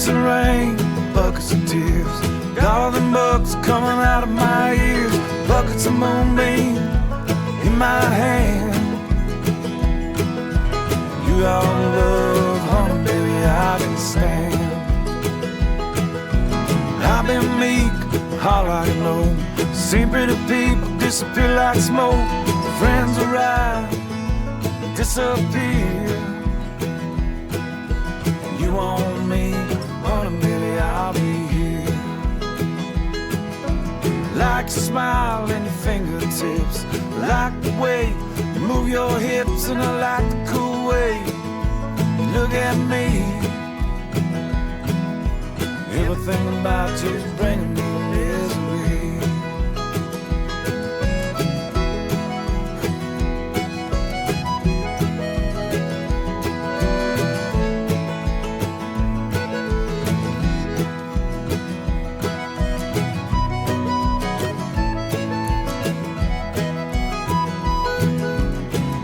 Buckets of rain, buckets of tears, got all them bugs coming out of my ears. Buckets of moonbeam in my hand. You got all the love, honey, baby, I can stand. I've been meek, hot like a gnome, seen pretty people disappear like smoke. Friends arrive, disappear. You want me, honey, baby, I'll be here. Like your smile and your fingertips, like the way you move your hips, and I like the cool way you look at me. Everything about you is bringing me misery.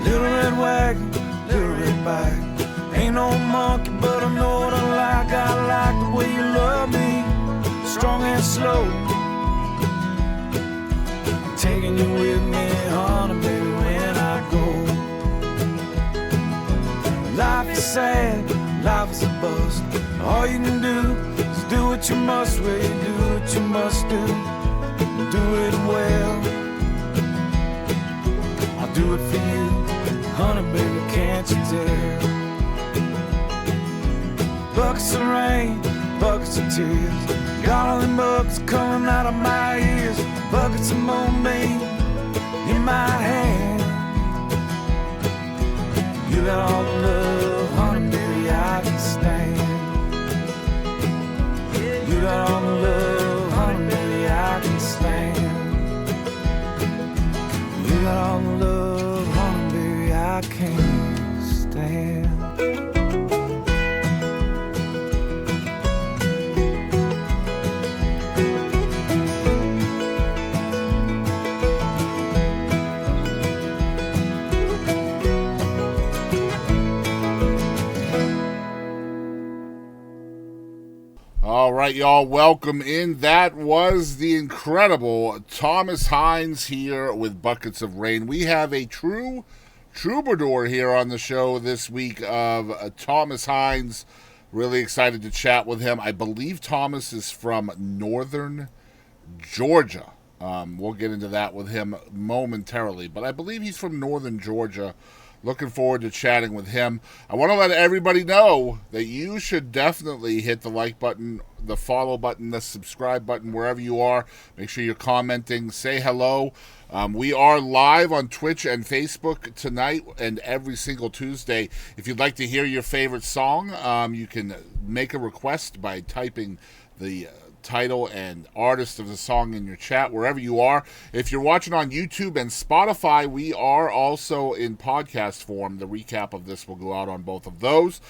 Little red wagon, little red bike, ain't no monkey, but I know what I like. I like the way you love me, strong and slow. Taking you with me, honey, baby, when I go. Life is sad, life is a bust. All you can do is do what you must, well, you do what you must do. Do it well. I'll do it for you, honey, baby, can't you tell? Buckets of rain, buckets of tears, got all them bugs coming out of my ears. Buckets of moonbeam in my hand. You got all the love, honey, baby, I can stand. You got all the love, honey, baby, I can stand. You got all the love, honey, baby, I can't stand. All right, y'all, welcome in. That was the incredible Thomas Hinds here with Buckets of Rain. We have a true troubadour here on the show this week of Thomas Hinds. Really excited to chat with him. I believe Thomas is from northern Georgia. We'll get into that with him momentarily, but I believe he's from northern Georgia. Looking forward to chatting with him. I want to let everybody know that you should definitely hit the like button, the follow button, the subscribe button, wherever you are. Make sure you're commenting. Say hello. We are live on Twitch and Facebook tonight and every single Tuesday. If you'd like to hear your favorite song, you can make a request by typing the title and artist of the song in your chat wherever you are. If you're watching on YouTube and Spotify, we are also in podcast form. The recap of this will go out on both of those.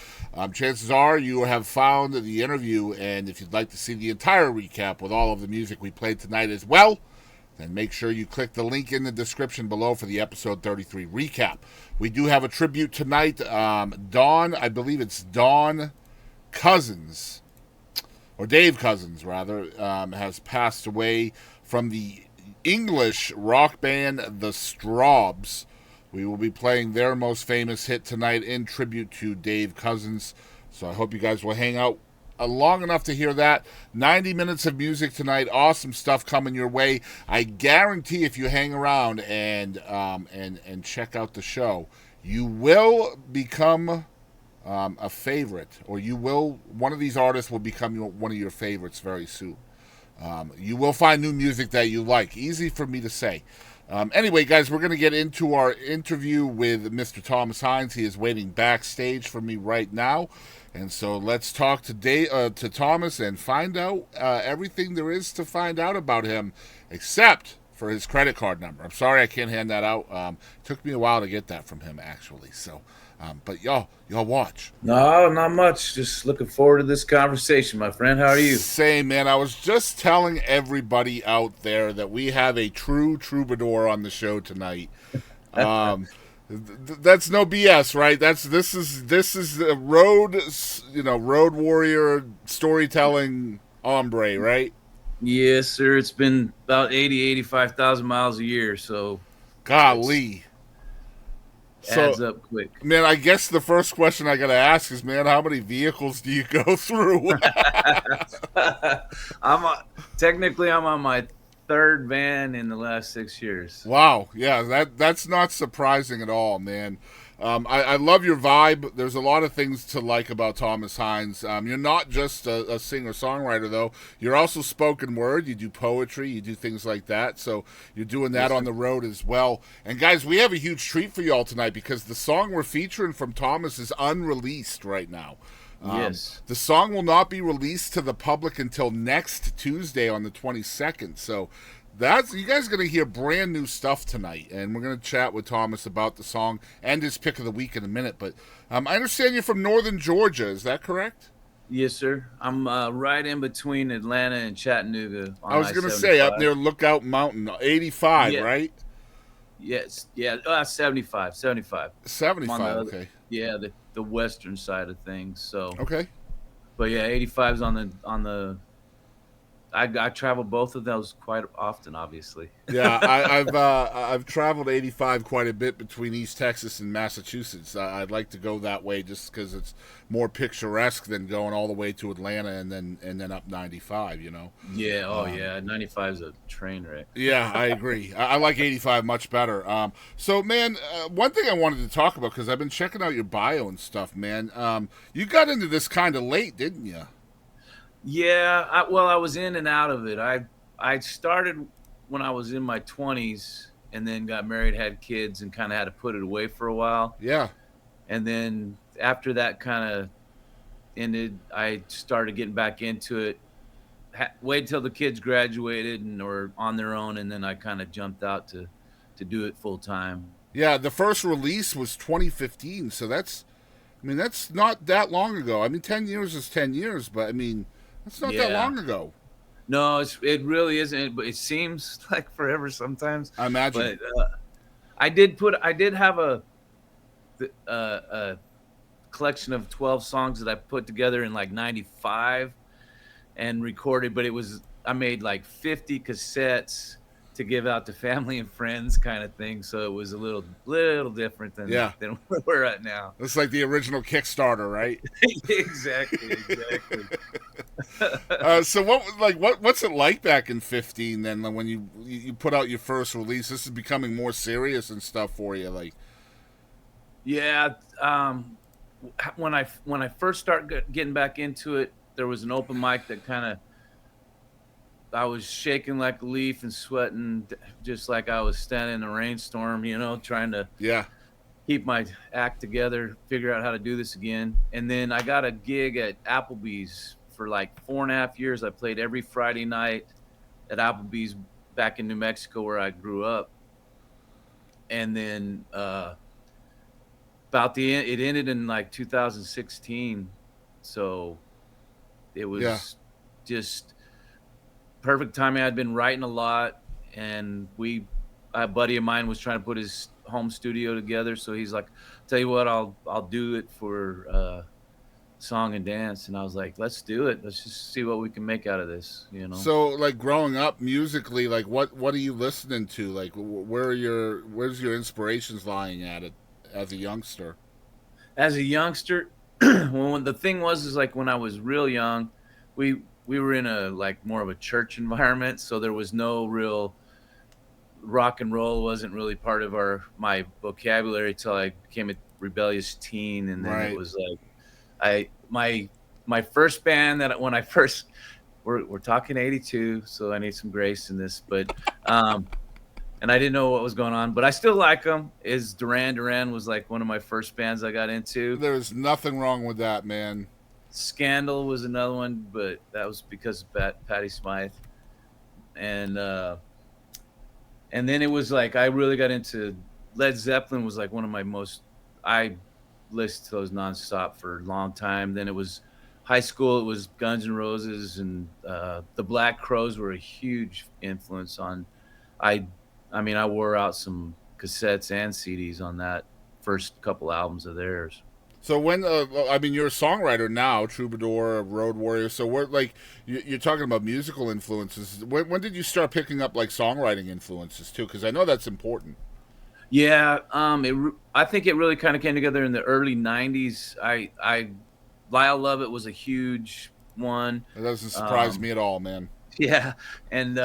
Chances are you have found the interview, and if you'd like to see the entire recap with all of the music we played tonight as well, then make sure you click the link in the description below for the episode 33 recap. We do have a tribute tonight. Dawn, I believe it's Dawn Cousins, or Dave Cousins, rather, has passed away from the English rock band The Strawbs. We will be playing their most famous hit tonight in tribute to Dave Cousins. So I hope you guys will hang out long enough to hear that. 90 minutes of music tonight. Awesome stuff coming your way. I guarantee if you hang around and check out the show, you will become a favorite, or one of these artists will become one of your favorites very soon. You will find new music that you like. Easy for me to say. Anyway, guys, we're going to get into our interview with Mr. Thomas Hinds. He is waiting backstage for me right now. And so let's talk to Thomas and find out everything there is to find out about him, except for his credit card number. I'm sorry I can't hand that out. It took me a while to get that from him, actually. So, but y'all watch. No, not much. Just looking forward to this conversation, my friend. How are you? Same, man. I was just telling everybody out there that we have a true troubadour on the show tonight. That's no BS, right? This is a road warrior storytelling hombre, right? Yes, sir. It's been about 85,000 miles a year, so it's Golly. So, adds up quick. man, I guess the first question I gotta ask is, man, how many vehicles do you go through? Technically I'm on my third van in the last 6 years. Wow, yeah, that's not surprising at all, man. I love your vibe. There's a lot of things to like about Thomas Hinds. You're not just a singer-songwriter, though. You're also spoken word. You do poetry. You do things like that. So you're doing that on the road as well. And, guys, we have a huge treat for y'all tonight because the song we're featuring from Thomas is unreleased right now. Yes. The song will not be released to the public until next Tuesday on the 22nd. So you guys are going to hear brand new stuff tonight, and we're going to chat with Thomas about the song and his pick of the week in a minute. But I understand you're from northern Georgia. Is that correct? Yes, sir. I'm right in between Atlanta and Chattanooga. I was going to say up near Lookout Mountain, 85, Yeah. right? Yes. Yeah. 75. 75. 75, okay. Yeah, the western side of things. So. Okay. But yeah, 85 is on the. I travel both of those quite often, obviously. Yeah, I've traveled 85 quite a bit between East Texas and Massachusetts. I'd like to go that way just because it's more picturesque than going all the way to Atlanta and then up 95. You know. Yeah. Oh yeah, 95 is a train wreck. Yeah, I agree. I like 85 much better. So, man, one thing I wanted to talk about because I've been checking out your bio and stuff, man. You got into this kind of late, didn't you? Yeah, I was in and out of it. I started when I was in my 20s and then got married, had kids, and kind of had to put it away for a while. Yeah. And then after that kind of ended, I started getting back into it. Wait till the kids graduated and or on their own, and then I kind of jumped out to do it full time. Yeah, the first release was 2015, so that's not that long ago. I mean, 10 years is 10 years, but I mean, that's not that long ago. No, it really isn't. But it seems like forever sometimes. I imagine. But I did have a collection of 12 songs that I put together in like 95 and recorded. But I made like 50 cassettes to give out to family and friends, kind of thing. So it was a little different than where we're at now. It's like the original Kickstarter, right? Exactly. So what's it like back in 15 then when you put out your first release? This is becoming more serious and stuff for you, like. Yeah, when I first started getting back into it, there was an open mic that kind of I was shaking like a leaf and sweating just like I was standing in a rainstorm, trying to keep my act together, figure out how to do this again. And then I got a gig at Applebee's for like 4.5 years. I played every Friday night at Applebee's back in New Mexico where I grew up. And then it ended in like 2016. So it was just perfect timing. I'd been writing a lot, and a buddy of mine was trying to put his home studio together. So he's like, "Tell you what, I'll do it for song and dance." And I was like, "Let's do it. Let's just see what we can make out of this." So, like growing up musically, like what are you listening to? Like, where's your inspirations lying at it as a youngster? As a youngster, when the thing was like when I was real young, we were in a like more of a church environment, so there was no real rock and roll wasn't really part of my vocabulary till I became a rebellious teen, and then it was like my first band that when I first we're talking 82, so I need some grace in this, but and I didn't know what was going on, but I still like them. Is Duran Duran was like one of my first bands I got into. There's nothing wrong with that, man. Scandal was another one, but that was because of Patti Smythe. And then it was like I really got into Led Zeppelin was like one of my I listened to those nonstop for a long time. Then it was high school, it was Guns N' Roses, and the Black Crowes were a huge influence on. I wore out some cassettes and CDs on that first couple albums of theirs. So when I mean, you're a songwriter now, troubadour, road warrior. So we're like, you're talking about musical influences. When did you start picking up like songwriting influences too? Because I know that's important. Yeah, I think it really kind of came together in the early '90s. Lyle Lovett was a huge one. It doesn't surprise me at all, man. Yeah, and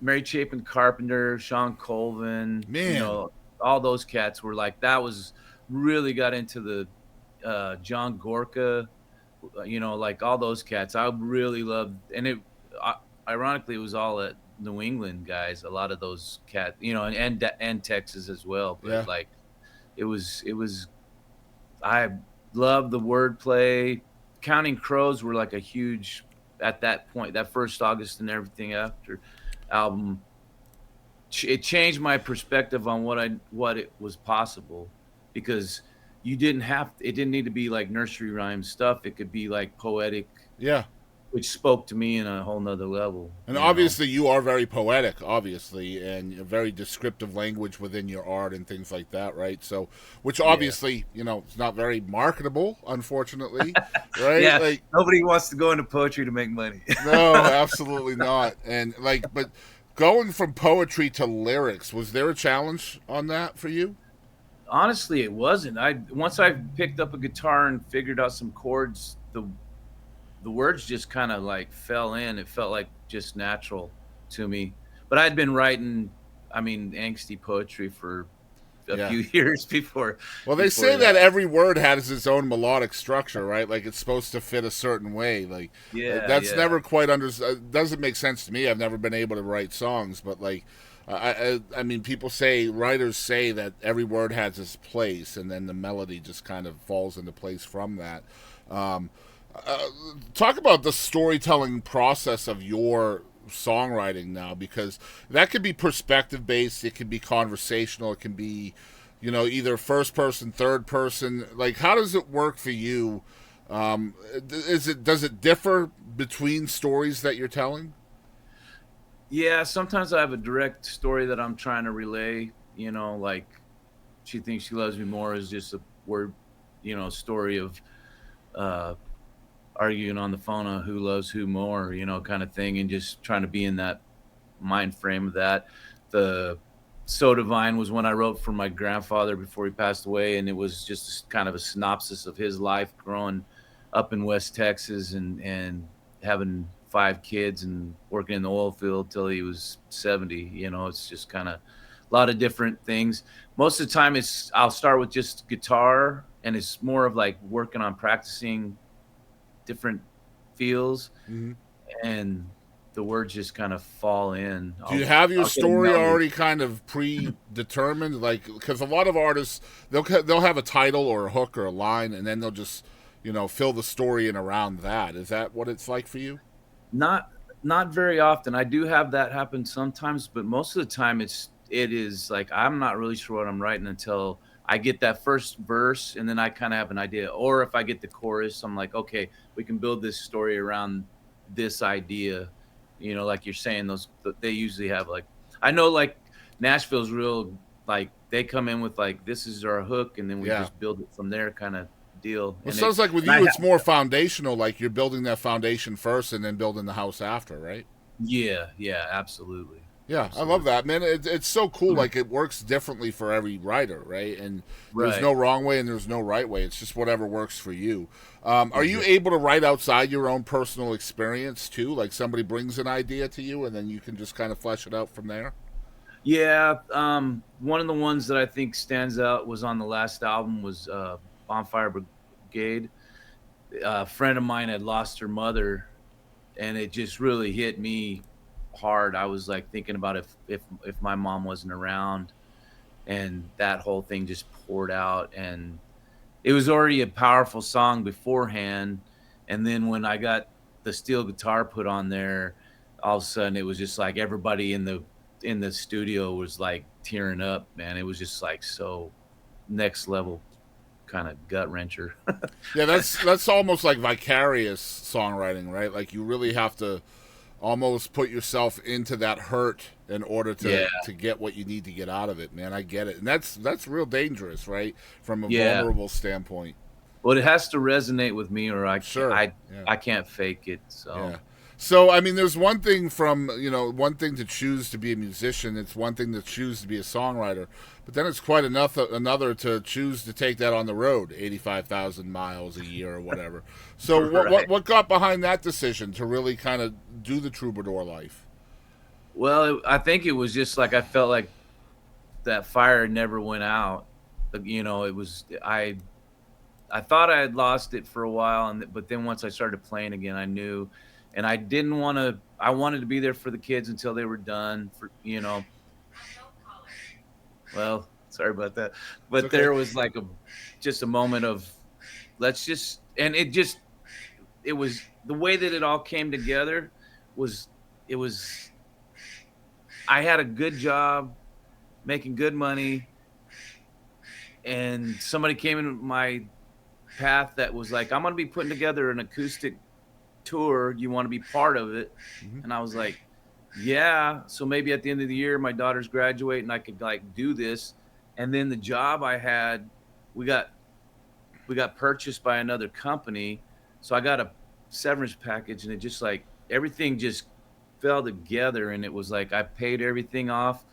Mary Chapin Carpenter, Sean Colvin, Man. you know, all those cats were like, that was really got into the John Gorka, you know, like all those cats. I really loved, and ironically, it was all at New England guys. A lot of those cats, you know, and Texas as well. But Yeah. like, it was. I loved the wordplay. Counting Crows were like a huge at that point. That first August and Everything After album, it changed my perspective on what it was possible, because it didn't need to be like nursery rhyme stuff. It could be like poetic, Yeah. which spoke to me in a whole nother level. And obviously you are very poetic, obviously, and a very descriptive language within your art and things like that, right? So, which obviously, you know, it's not very marketable, unfortunately, right? Yeah, like, nobody wants to go into poetry to make money. no, absolutely not. And like, but going from poetry to lyrics, was there a challenge on that for you? Honestly, it wasn't. Once I picked up a guitar and figured out some chords, the words just kind of like fell in. It felt like just natural to me. But I'd been writing, I mean, angsty poetry for a few years before. Well, they say that every word has its own melodic structure, right? Like it's supposed to fit a certain way. Like that's never quite doesn't make sense to me. I've never been able to write songs, but like I mean, writers say that every word has its place, and then the melody just kind of falls into place from that. Talk about the storytelling process of your songwriting now, because that could be perspective based, it can be conversational, it can be, you know, either first person, third person. Like, how does it work for you? Does it differ between stories that you're telling? Yeah, sometimes I have a direct story that I'm trying to relay, you know, like She Thinks She Loves Me More is just a word, you know, story of arguing on the phone on who loves who more, you know, kind of thing, and just trying to be in that mind frame of that. The Soda Vine was one I wrote for my grandfather before he passed away, and it was just kind of a synopsis of his life growing up in West Texas and having 5 kids and working in the oil field till he was 70. You know, it's just kind of a lot of different things. Most of the time I'll start with just guitar, and it's more of like working on practicing different feels, and the words just kind of fall in. Do you have your story already kind of predetermined? Like, because a lot of artists, they'll have a title or a hook or a line, and then they'll just, you know, fill the story in around that. Is that what it's like for you? Not very often. I do have that happen sometimes, but most of the time it is like I'm not really sure what I'm writing until I get that first verse, and then I kind of have an idea. Or if I get the chorus, I'm like, okay, we can build this story around this idea. You know, like you're saying, they usually have like, I know like Nashville's real, like they come in with like, this is our hook, and then we just build it from there kind of deal. Well, it sounds like with you, it's more foundational, like you're building that foundation first and then building the house after, right? Yeah, absolutely. Yeah, absolutely. I love that, man. It's so cool. Like, it works differently for every writer, right? And there's no wrong way and there's no right way. It's just whatever works for you. Are you able to write outside your own personal experience, too? Like, somebody brings an idea to you and then you can just kind of flesh it out from there? Yeah. One of the ones that I think stands out was on the last album was Bonfire Brigade. A friend of mine had lost her mother, and it just really hit me hard. I was like thinking about if my mom wasn't around, and that whole thing just poured out, and it was already a powerful song beforehand, and then when I got the steel guitar put on there, all of a sudden it was just like everybody in the studio was like tearing up, man. It was just like so next level kind of gut wrencher. Yeah, that's almost like vicarious songwriting, right? Like you really have to almost put yourself into that hurt in order to get what you need to get out of it, man. I get it. And that's real dangerous, right? From a vulnerable standpoint. Well, it has to resonate with me, or I can't fake it. So. Yeah. So, I mean, there's one thing one thing to choose to be a musician. It's one thing to choose to be a songwriter. But then it's quite another to choose to take that on the road, 85,000 miles a year or whatever. So Right. what got behind that decision to really kind of do the troubadour life? Well, I think it was just like I felt like that fire never went out. It was I thought I had lost it for a while, but then once I started playing again, I knew, and I didn't want to. I wanted to be there for the kids until they were done. Well, sorry about that, but okay. there was like just a moment of it was the way that it all came together. It was I had a good job, making good money, and somebody came in my path that was like, I'm going to be putting together an acoustic tour. You want to be part of it? Mm-hmm. And I was like, yeah. So maybe at the end of the year, my daughters graduate and I could like do this. And then the job I had, we got purchased by another company. So I got a severance package, and it just like everything just fell together. And it was like, I paid everything off,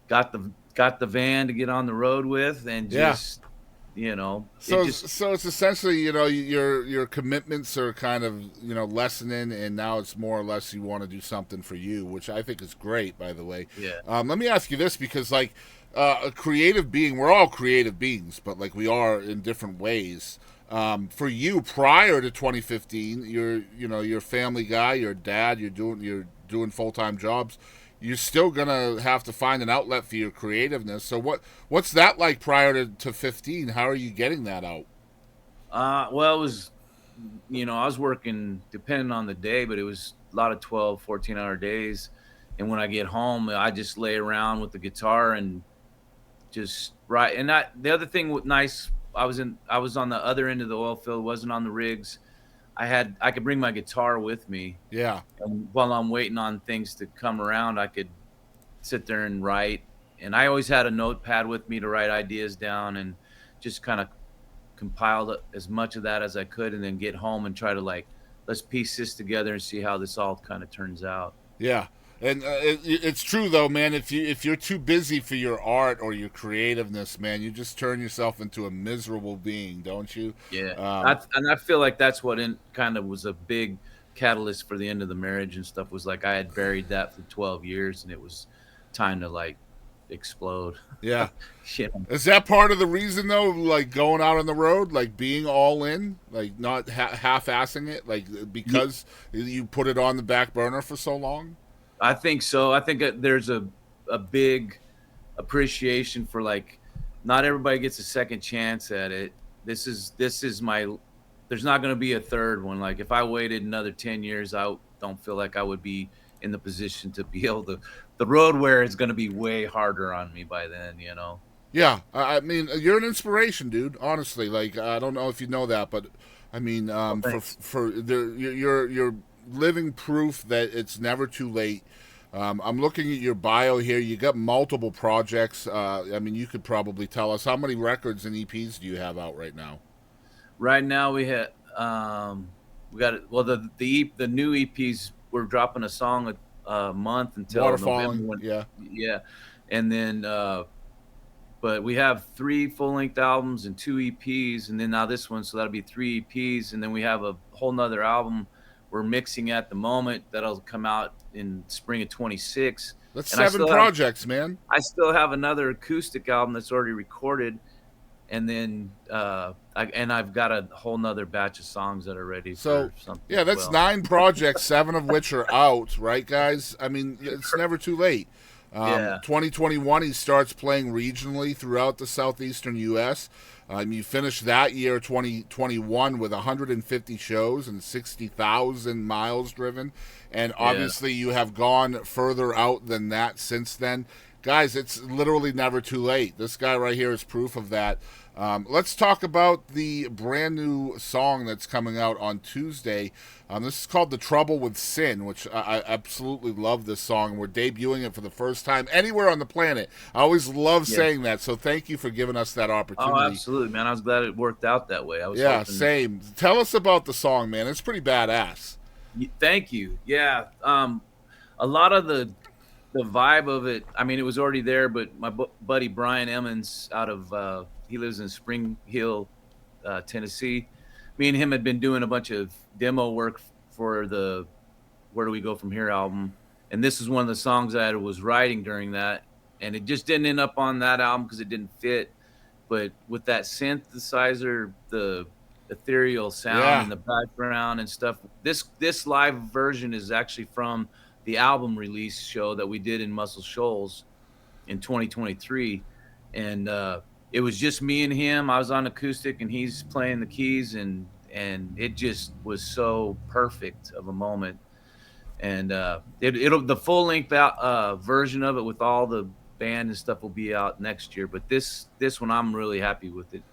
got the van to get on the road with, and just, So it's essentially, your commitments are kind of, lessening, and now it's more or less you want to do something for you, which I think is great, by the way. Yeah. Let me ask you this, because like a creative being, we're all creative beings, but like we are in different ways. For you, prior to 2015, you're a family guy, you're a dad, you're doing full-time jobs. You're still gonna have to find an outlet for your creativeness. So what's that like prior to 15? How are you getting that out? Well, it was, I was working depending on the day, but it was a lot of 12, 14-hour days. And when I get home, I just lay around with the guitar and just write. And the other thing was nice, I was on the other end of the oil field, wasn't on the rigs. I could bring my guitar with me. Yeah. And while I'm waiting on things to come around, I could sit there and write. And I always had a notepad with me to write ideas down, and just kind of compiled as much of that as I could, and then get home and try to let's piece this together and see how this all kind of turns out. Yeah. And it's true though, man. If you're too busy for your art or your creativeness, man, you just turn yourself into a miserable being, don't you? Yeah. And I feel like that's what kind of was a big catalyst for the end of the marriage and stuff. Was like I had buried that for 12 years, and it was time to explode. Yeah. Shit. Is that part of the reason though? Like going out on the road, like being all in, like not half-assing it, like because you put it on the back burner for so long. I think so. I think there's a big appreciation for not everybody gets a second chance at it. This is there's not going to be a third one. Like if I waited another 10 years, I don't feel like I would be in the position to be able to, the road where it's going to be way harder on me by then, Yeah. I mean, you're an inspiration, dude. Honestly, like, I don't know if you know that, but I mean, you're living proof that it's never too late. I'm looking at your bio here. You got multiple projects. I mean, you could probably tell us how many records and EPs do you have out right now? Right now we got the new EPs. We're dropping a song a month until November. Yeah, and then but we have 3 full-length albums and 2 EPs, and then now this one, so that'll be 3 EPs, and then we have a whole nother album we're mixing at the moment that'll come out in spring of 26. That's 7 projects, man. I still have another acoustic album that's already recorded, and then I've got a whole nother batch of songs that are ready for something. Yeah, that's 9 projects, 7 of which are out, right, guys? I mean, it's never too late. 2021, he starts playing regionally throughout the southeastern U.S. You finished that year, 2021, with 150 shows and 60,000 miles driven. And obviously you have gone further out than that since then. guys, it's literally never too late. This guy right here is proof of that. Let's talk about the brand new song that's coming out on Tuesday. This is called The Trouble with Sin, which I absolutely love this song. We're debuting it for the first time anywhere on the planet. I always love saying that, so thank you for giving us that opportunity. Oh, absolutely, man. I was glad it worked out that way. Same. Tell us about the song, man. It's pretty badass. Thank you. Yeah. A lot of the vibe of it, I mean, it was already there, but my buddy Brian Emmons out of he lives in Spring Hill, Tennessee. Me and him had been doing a bunch of demo work for the Where Do We Go From Here album. And this is one of the songs that I was writing during that. And it just didn't end up on that album because it didn't fit. But with that synthesizer, the ethereal sound in the background and stuff, this live version is actually from the album release show that we did in Muscle Shoals in 2023. And it was just me and him. I was on acoustic and he's playing the keys, and it just was so perfect of a moment. And it'll the full length version of it with all the band and stuff will be out next year. But this one, I'm really happy with it.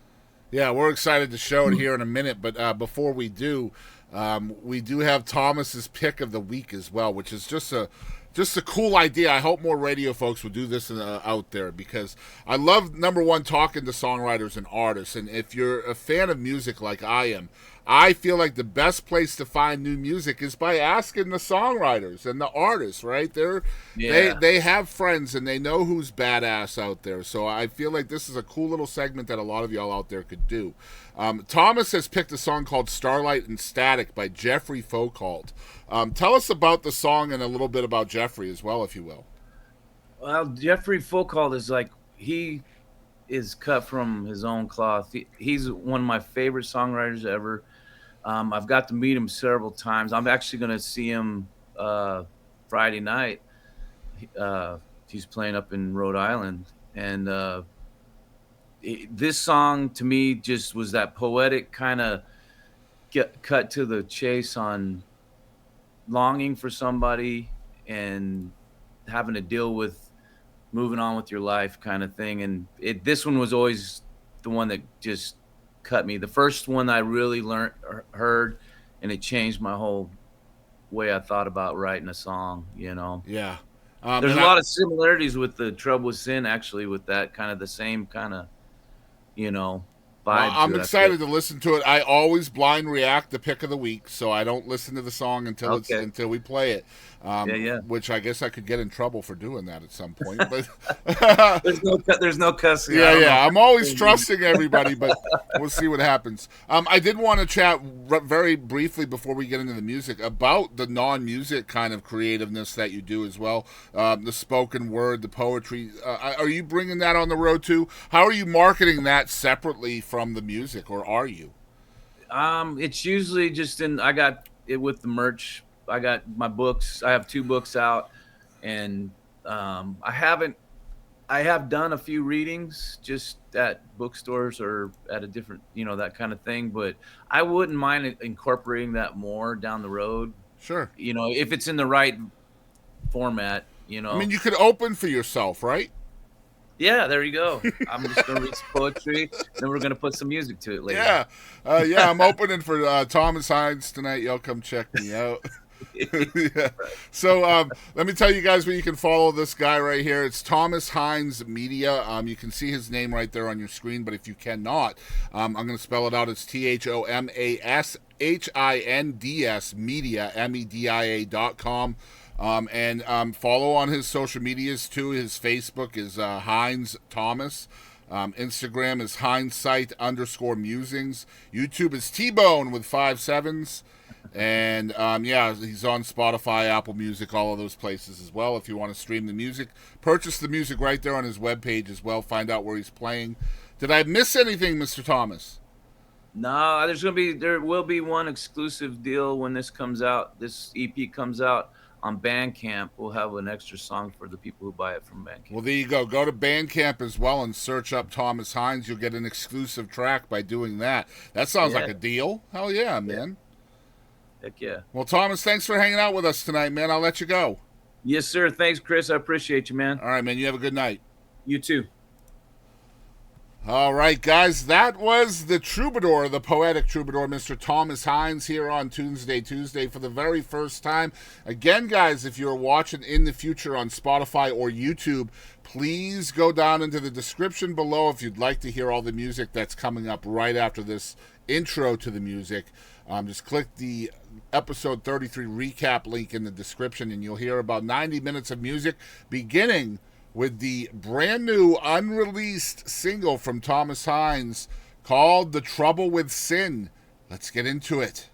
Yeah, we're excited to show it here in a minute. But before we do have Thomas's pick of the week as well, which is just a cool idea. I hope more radio folks will do this out there, because I love, number one, talking to songwriters and artists. And if you're a fan of music like I am, I feel like the best place to find new music is by asking the songwriters and the artists, right? They have friends and they know who's badass out there. So I feel like this is a cool little segment that a lot of y'all out there could do. Thomas has picked a song called Starlight and Static by Jeffrey Foucault. Tell us about the song and a little bit about Jeffrey as well, if you will. Well, Jeffrey Foucault is he is cut from his own cloth. He's one of my favorite songwriters ever. I've got to meet him several times. I'm actually going to see him Friday night. He's playing up in Rhode Island. And this song to me just was that poetic kind of cut to the chase on longing for somebody and having to deal with moving on with your life kind of thing. And this one was always the one that just cut me. The first one I really heard, and it changed my whole way I thought about writing a song, you know? Yeah. There's a lot of similarities with The Trouble with Sin, actually, with that kind of the same kind of, you know, vibe. Well, I'm excited to listen to it. I always blind react the pick of the week, so I don't listen to the song until we play it. Which I guess I could get in trouble for doing that at some point. But there's no cussing. Yeah. I'm always trusting everybody, but we'll see what happens. I did want to chat very briefly before we get into the music about the non-music kind of creativeness that you do as well. The spoken word, the poetry. Are you bringing that on the road too? How are you marketing that separately from the music, or are you? It's usually just I got it with the merch. I got my books. I have 2 books out, and I have done a few readings just at bookstores or at a different, you know, that kind of thing. But I wouldn't mind incorporating that more down the road. Sure. You know, if it's in the right format, you know. I mean, you could open for yourself, right? Yeah, there you go. I'm just going to read some poetry, then we're going to put some music to it later. Yeah, I'm opening for Thomas Hinds tonight. Y'all come check me out. Yeah. So let me tell you guys where you can follow this guy right here. It's Thomas Hinds Media. You can see his name right there on your screen, but if you cannot, I'm going to spell it out. It's ThomasHinds Media, media.com. And follow on his social medias too. His Facebook is Hinds Thomas. Instagram is hindsight_musings. YouTube is T-Bone with 5 7s. And he's on Spotify, Apple Music, all of those places as well. If you want to stream the music, purchase the music right there on his webpage as well. Find out where he's playing. Did I miss anything, Mr. Thomas? No, there will be one exclusive deal when this comes out. This EP comes out on Bandcamp. We'll have an extra song for the people who buy it from Bandcamp. Well, there you go. Go to Bandcamp as well and search up Thomas Hinds. You'll get an exclusive track by doing that. That sounds like a deal. Hell yeah, man. Heck yeah. Well, Thomas, thanks for hanging out with us tonight, man. I'll let you go. Yes, sir. Thanks, Chris. I appreciate you, man. All right, man. You have a good night. You too. All right, guys, that was the troubadour, the poetic troubadour, Mr. Thomas Hinds, here on Tunesday Tuesday for the very first time. Again, guys, if you're watching in the future on Spotify or YouTube, please go down into the description below if you'd like to hear all the music that's coming up right after this intro to the music. Just click the episode 33 recap link in the description, and you'll hear about 90 minutes of music, beginning with the brand new unreleased single from Thomas Hinds called The Trouble with Sin. Let's get into it.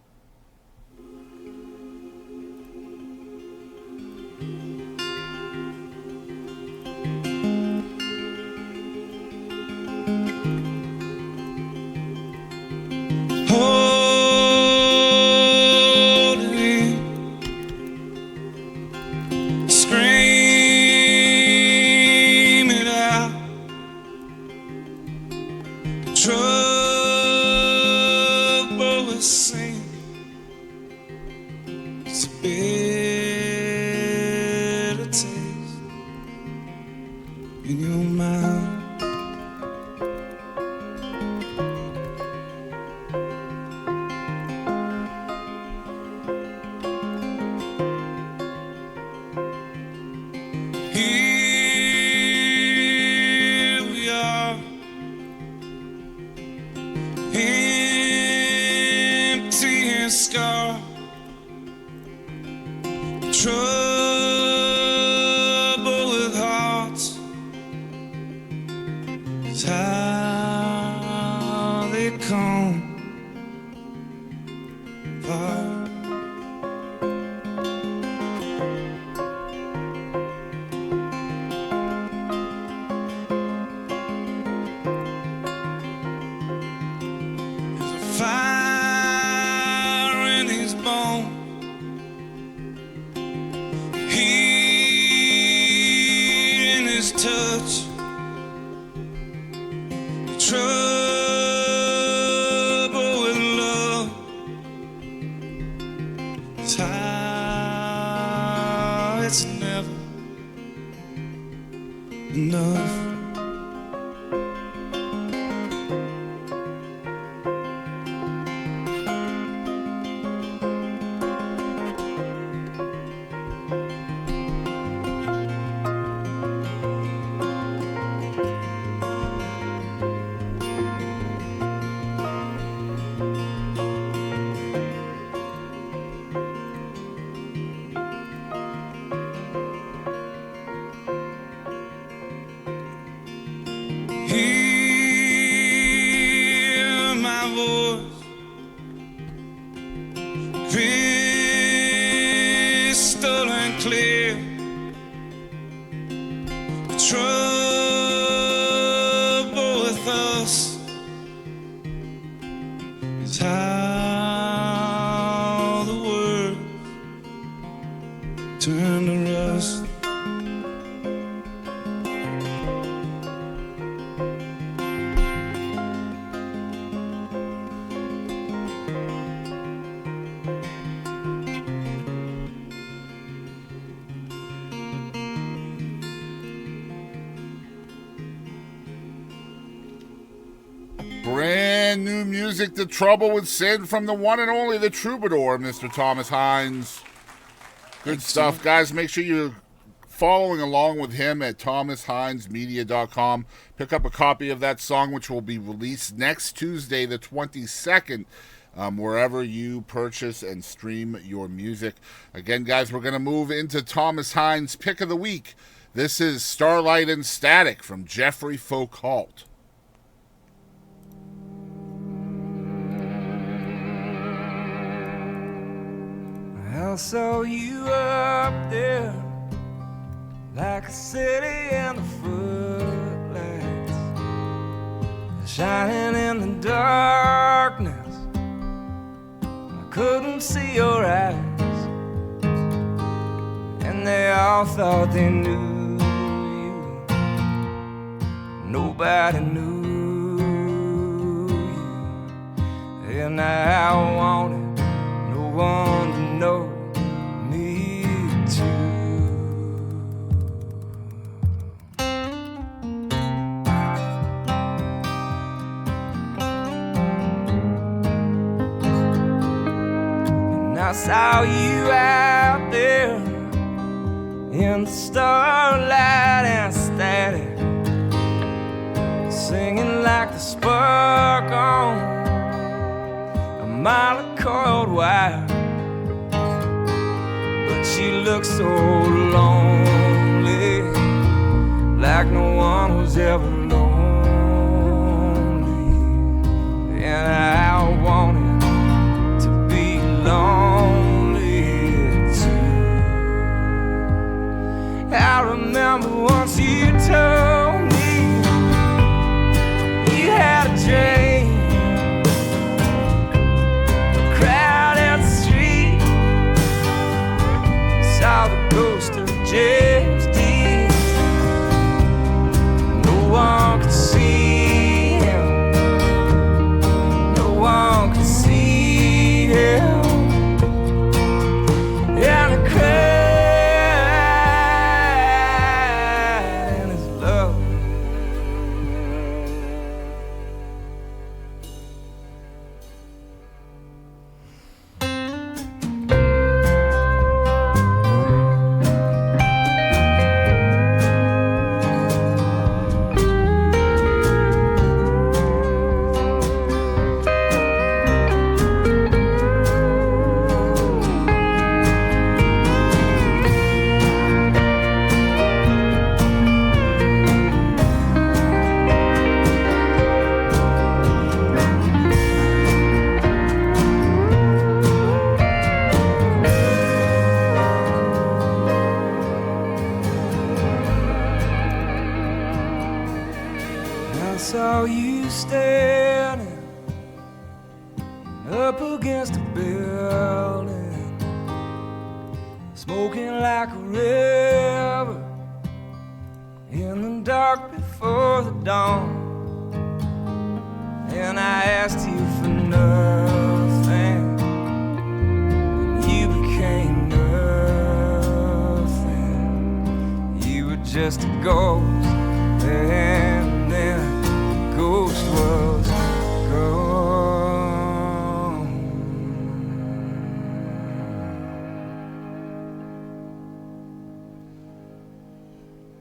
Hear my voice, crystal and clear. The trouble with us is how the world turned to rust. Brand new music, The Trouble with Sin, from the one and only the troubadour, Mr. Thomas Hinds. Good stuff, guys. Make sure you're following along with him at thomashindsmedia.com. Pick up a copy of that song, which will be released next Tuesday, the 22nd, wherever you purchase and stream your music. Again, guys, we're going to move into Thomas Hinds' Pick of the Week. This is Starlight and Static from Jeffrey Foucault. I saw you up there like a city in the footlights, shining in the darkness. I couldn't see your eyes, and they all thought they knew you. Nobody knew you, and I wanted no one to know me too. I saw you out there in the starlight and static, singing like the spark on a mile of coiled wire. But she looked so lonely, like no one was ever lonely. And I wanted to be lonely too. I remember once you told me you had a dream, a crowded street, saw the ghost of James Dean. No one could see him, no one could see him, and I cried in his love. I saw you standing up against a building, smoking like a river in the dark before the dawn. And I asked you for nothing, and you became nothing. You were just a ghost, and then the ghost was gone.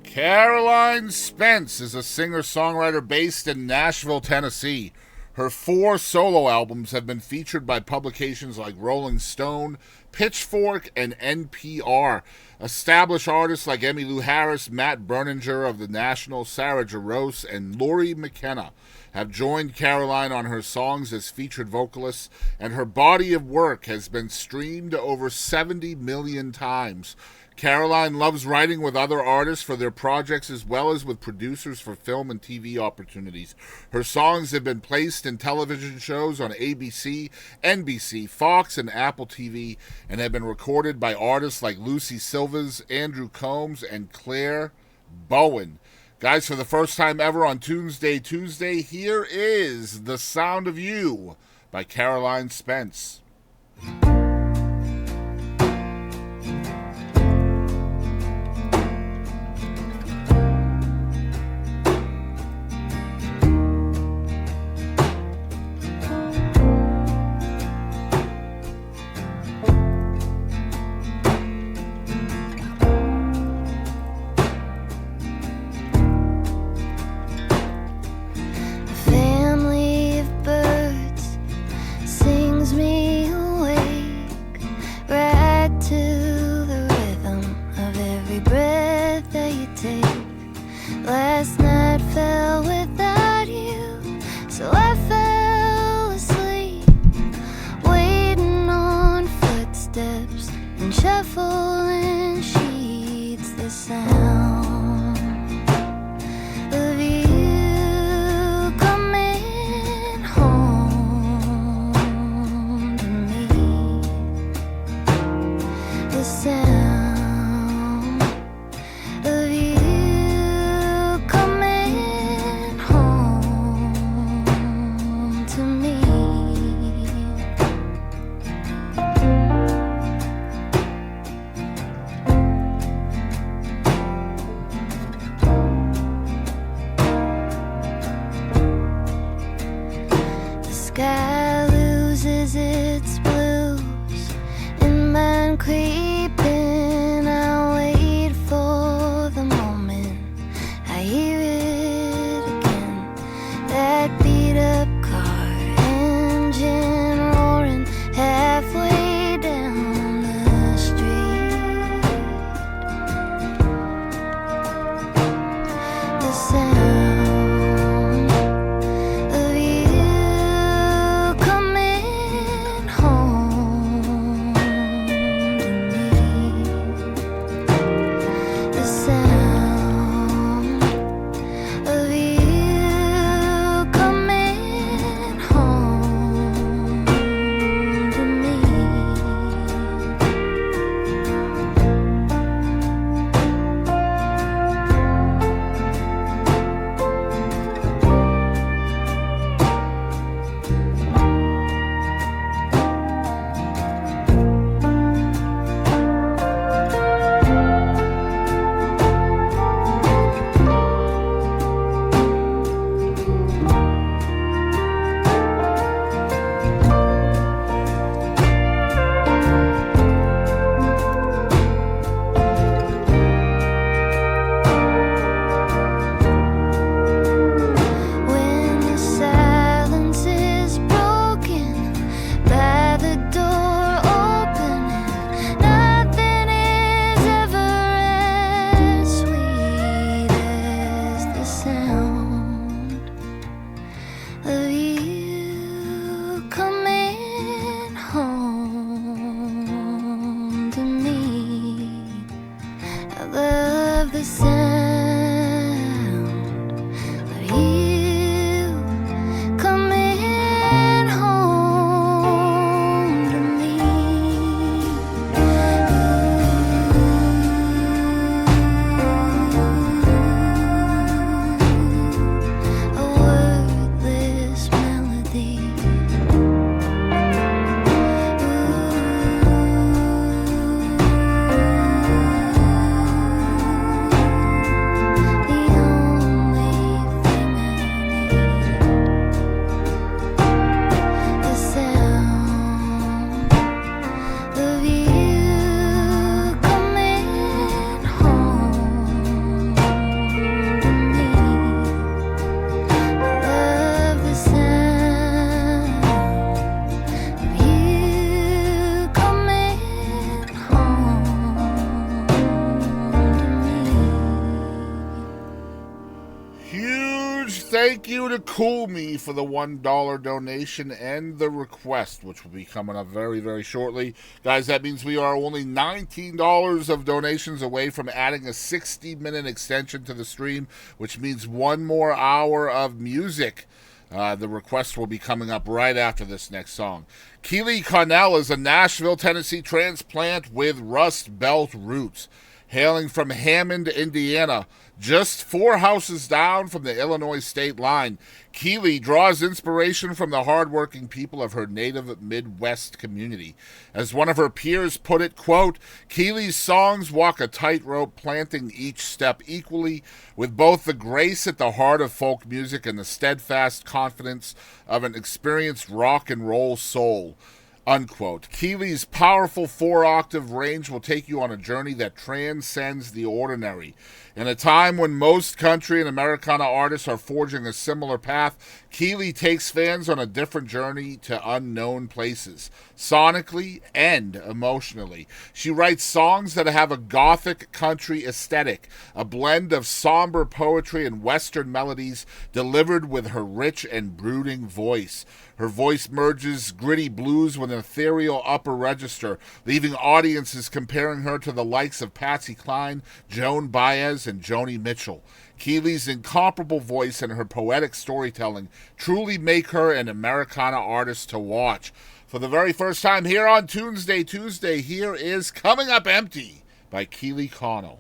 Caroline Spence is a singer-songwriter based in Nashville, Tennessee. Her 4 solo albums have been featured by publications like Rolling Stone, Pitchfork, and NPR. Established artists like Emmylou Harris, Matt Berninger of The National, Sarah Jarosz, and Lori McKenna have joined Caroline on her songs as featured vocalists, and her body of work has been streamed over 70 million times. Caroline loves writing with other artists for their projects as well as with producers for film and TV opportunities. Her songs have been placed in television shows on ABC, NBC, Fox, and Apple TV, and have been recorded by artists like Lucy Silvers, Andrew Combs, and Claire Bowen. Guys, for the first time ever on Tunesday Tuesday, here is The Sound of You by Caroline Spence. Family of birds sings me away. thank you to Cool Me for the $1 donation and the request, which will be coming up very, very shortly. Guys, that means we are only $19 of donations away from adding a 60-minute extension to the stream, which means one more hour of music. The request will be coming up right after this next song. Kiely Connell is a Nashville, Tennessee transplant with Rust Belt roots. Hailing from Hammond, Indiana, just 4 houses down from the Illinois state line, Kiely draws inspiration from the hardworking people of her native Midwest community. As one of her peers put it, quote, Kiely's songs walk a tightrope, planting each step equally, with both the grace at the heart of folk music and the steadfast confidence of an experienced rock and roll soul. Unquote. Kiely's powerful 4-octave range will take you on a journey that transcends the ordinary. In a time when most country and Americana artists are forging a similar path, Kiely takes fans on a different journey to unknown places, sonically and emotionally. She writes songs that have a gothic country aesthetic, a blend of somber poetry and Western melodies delivered with her rich and brooding voice. Her voice merges gritty blues with an ethereal upper register, leaving audiences comparing her to the likes of Patsy Cline, Joan Baez, and Joni Mitchell. Kiely's incomparable voice and her poetic storytelling truly make her an Americana artist to watch. For the very first time here on Tunesday Tuesday, here is Coming Up Empty by Kiely Connell.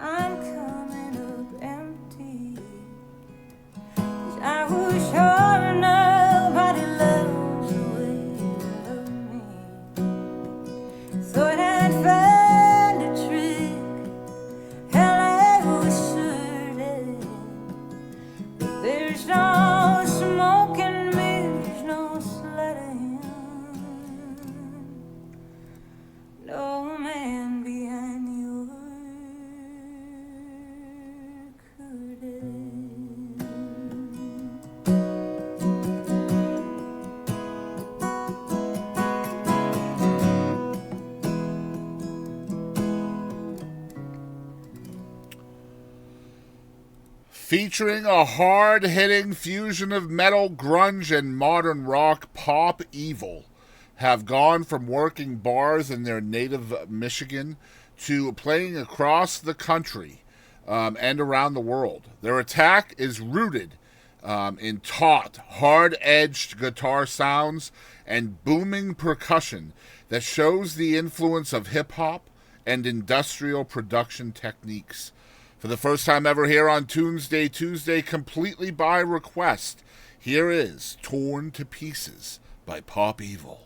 I'm coming up empty. Featuring a hard-hitting fusion of metal, grunge, and modern rock, Pop Evil have gone from working bars in their native Michigan to playing across the country and around the world. Their attack is rooted in taut, hard-edged guitar sounds and booming percussion that shows the influence of hip-hop and industrial production techniques. For the first time ever here on Tunesday Tuesday, completely by request, here is Torn to Pieces by Pop Evil.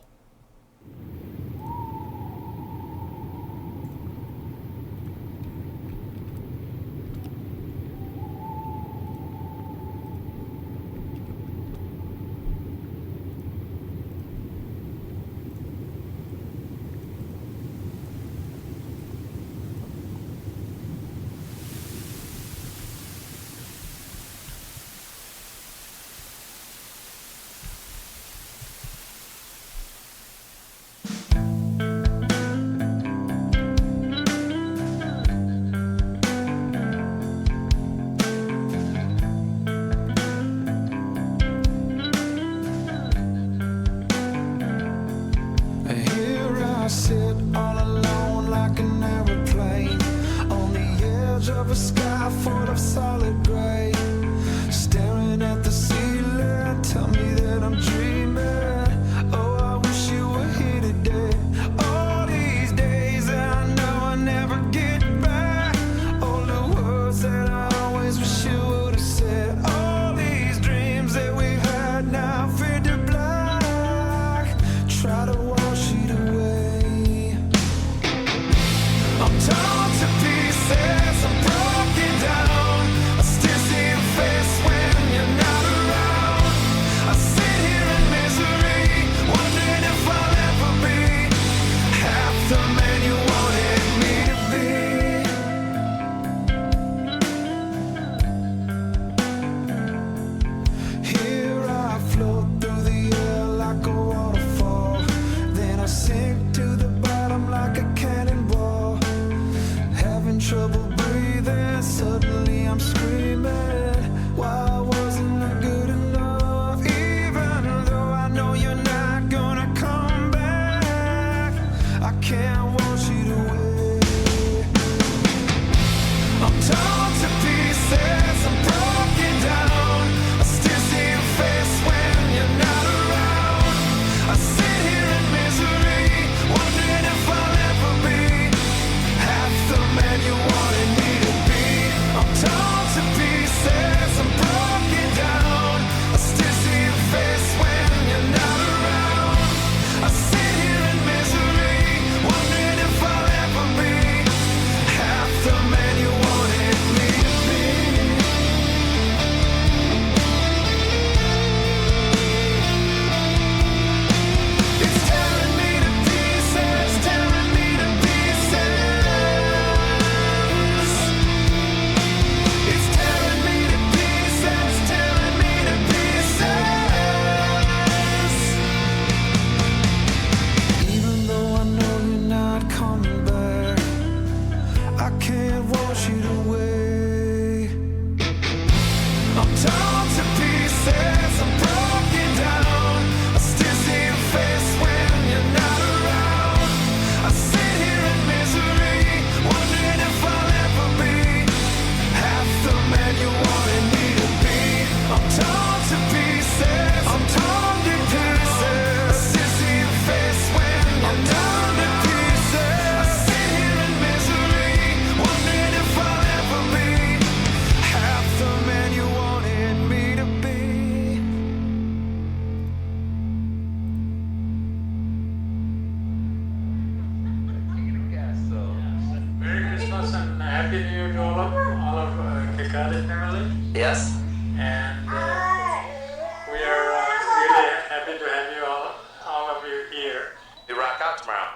Yes. And we are really happy to have you all of you here. You rock out tomorrow.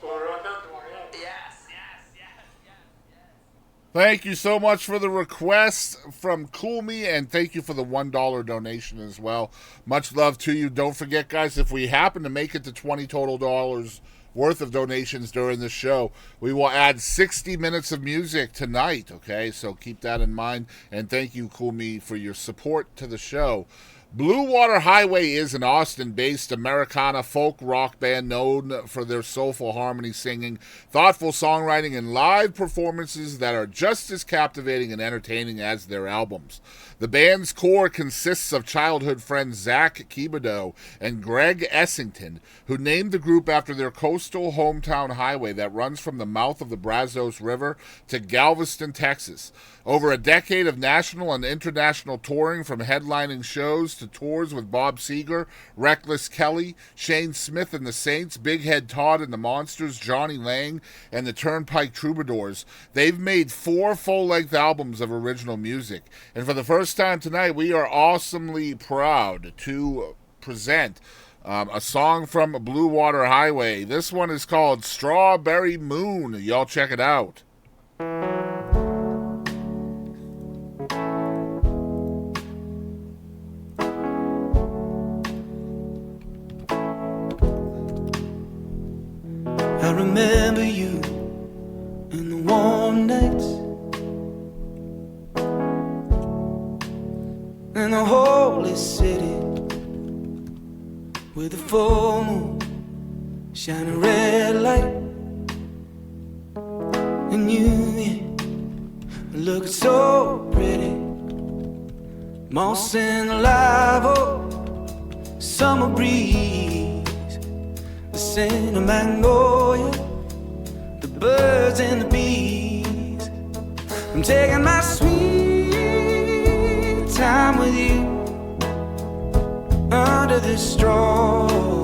We'll rock out tomorrow. Yes. Thank you so much for the request from Cool Me, and thank you for the $1 donation as well. Much love to you. Don't forget, guys, if we happen to make it to $20 total worth of donations during the show. We will add 60 minutes of music tonight, okay? So keep that in mind. And thank you, Kumi, for your support to the show. Bluewater Highway is an Austin-based Americana folk rock band known for their soulful harmony singing, thoughtful songwriting, and live performances that are just as captivating and entertaining as their albums. The band's core consists of childhood friends Zach Kibido and Greg Essington, who named the group after their coastal hometown highway that runs from the mouth of the Brazos River to Galveston, Texas. Over a decade of national and international touring, from headlining shows to tours with Bob Seger, Reckless Kelly, Shane Smith and the Saints, Big Head Todd and the Monsters, Johnny Lang, and the Turnpike Troubadours, they've made 4 full-length albums of original music. And for the first time tonight, we are awesomely proud to present a song from Bluewater Highway. This one is called Strawberry Moon. Y'all check it out. I remember you in the warm nights, in the holy city, with the full moon shining red light, and you looked so pretty, moss and alive, oh, summer breeze, the scent of magnolia, the birds and the bees. I'm taking my sweet time with you under this strawberry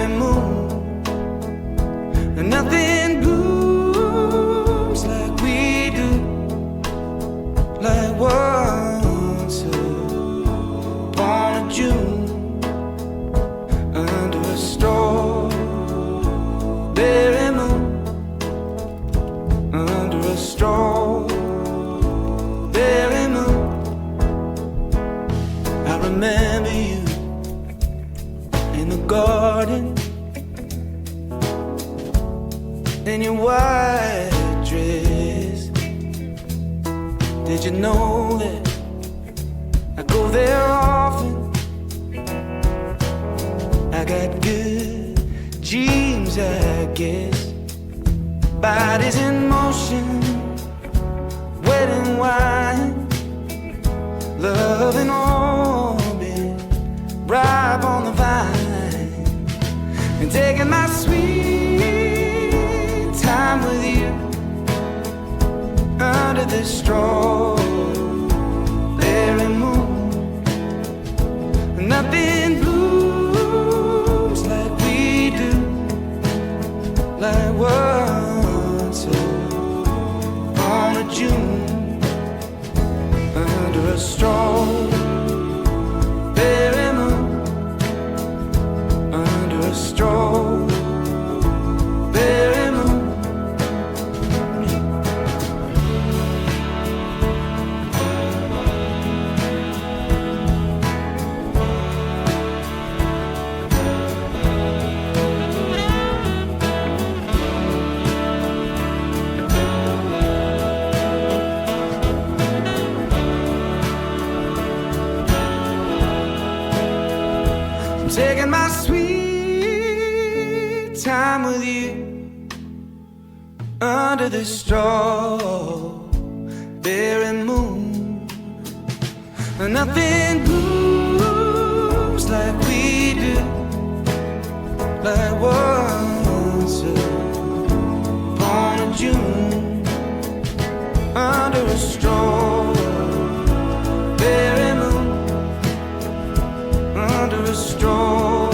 moon, and nothing blooms like we do, like once upon a June. Under a strawberry moon, under a strawberry moon. I remember you in the garden, in your white dress. Did you know that I go there often? I got good dreams, I guess. Bodies in motion, wedding wine, love in orbit, ripe on the vine, and taking my sweet time with you under this strawberry moon. Nothing blooms like we do, like once upon a June, under a strawberry moon, under a strawberry moon. Taking my sweet time with you under the strawberry moon. Nothing blooms like we do, like once upon a June, under a strawberry moon, under a strawberry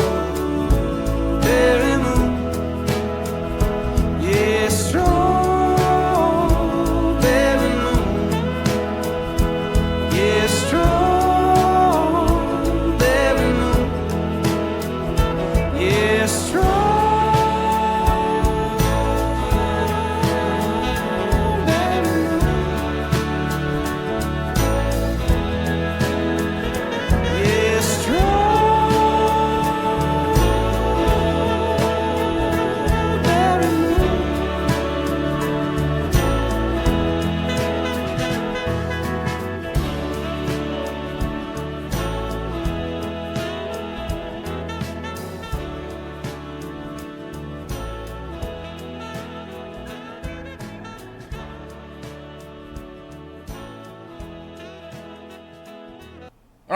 moon. Yeah, strawberry moon. Yeah, strawberry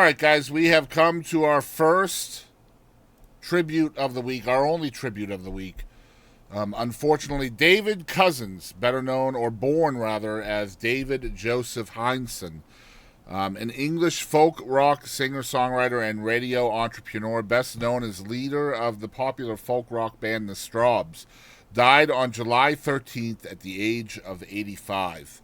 right, guys, we have come to our first tribute of the week, our only tribute of the week. Unfortunately, David Cousins, better known or born rather as David Joseph Hindson, an English folk rock singer-songwriter and radio entrepreneur, best known as leader of the popular folk rock band The Strawbs, died on July 13th at the age of 85.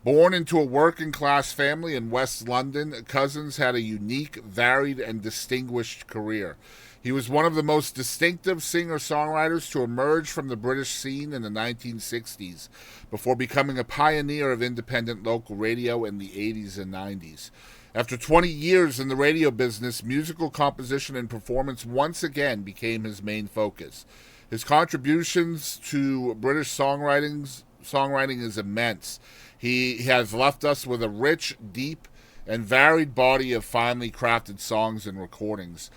Born into a working-class family in West London, Cousins had a unique, varied, and distinguished career. He was one of the most distinctive singer-songwriters to emerge from the British scene in the 1960s, before becoming a pioneer of independent local radio in the 80s and 90s. After 20 years in the radio business, musical composition and performance once again became his main focus. His contributions to British songwriting is immense. He has left us with a rich, deep, and varied body of finely crafted songs and recordings.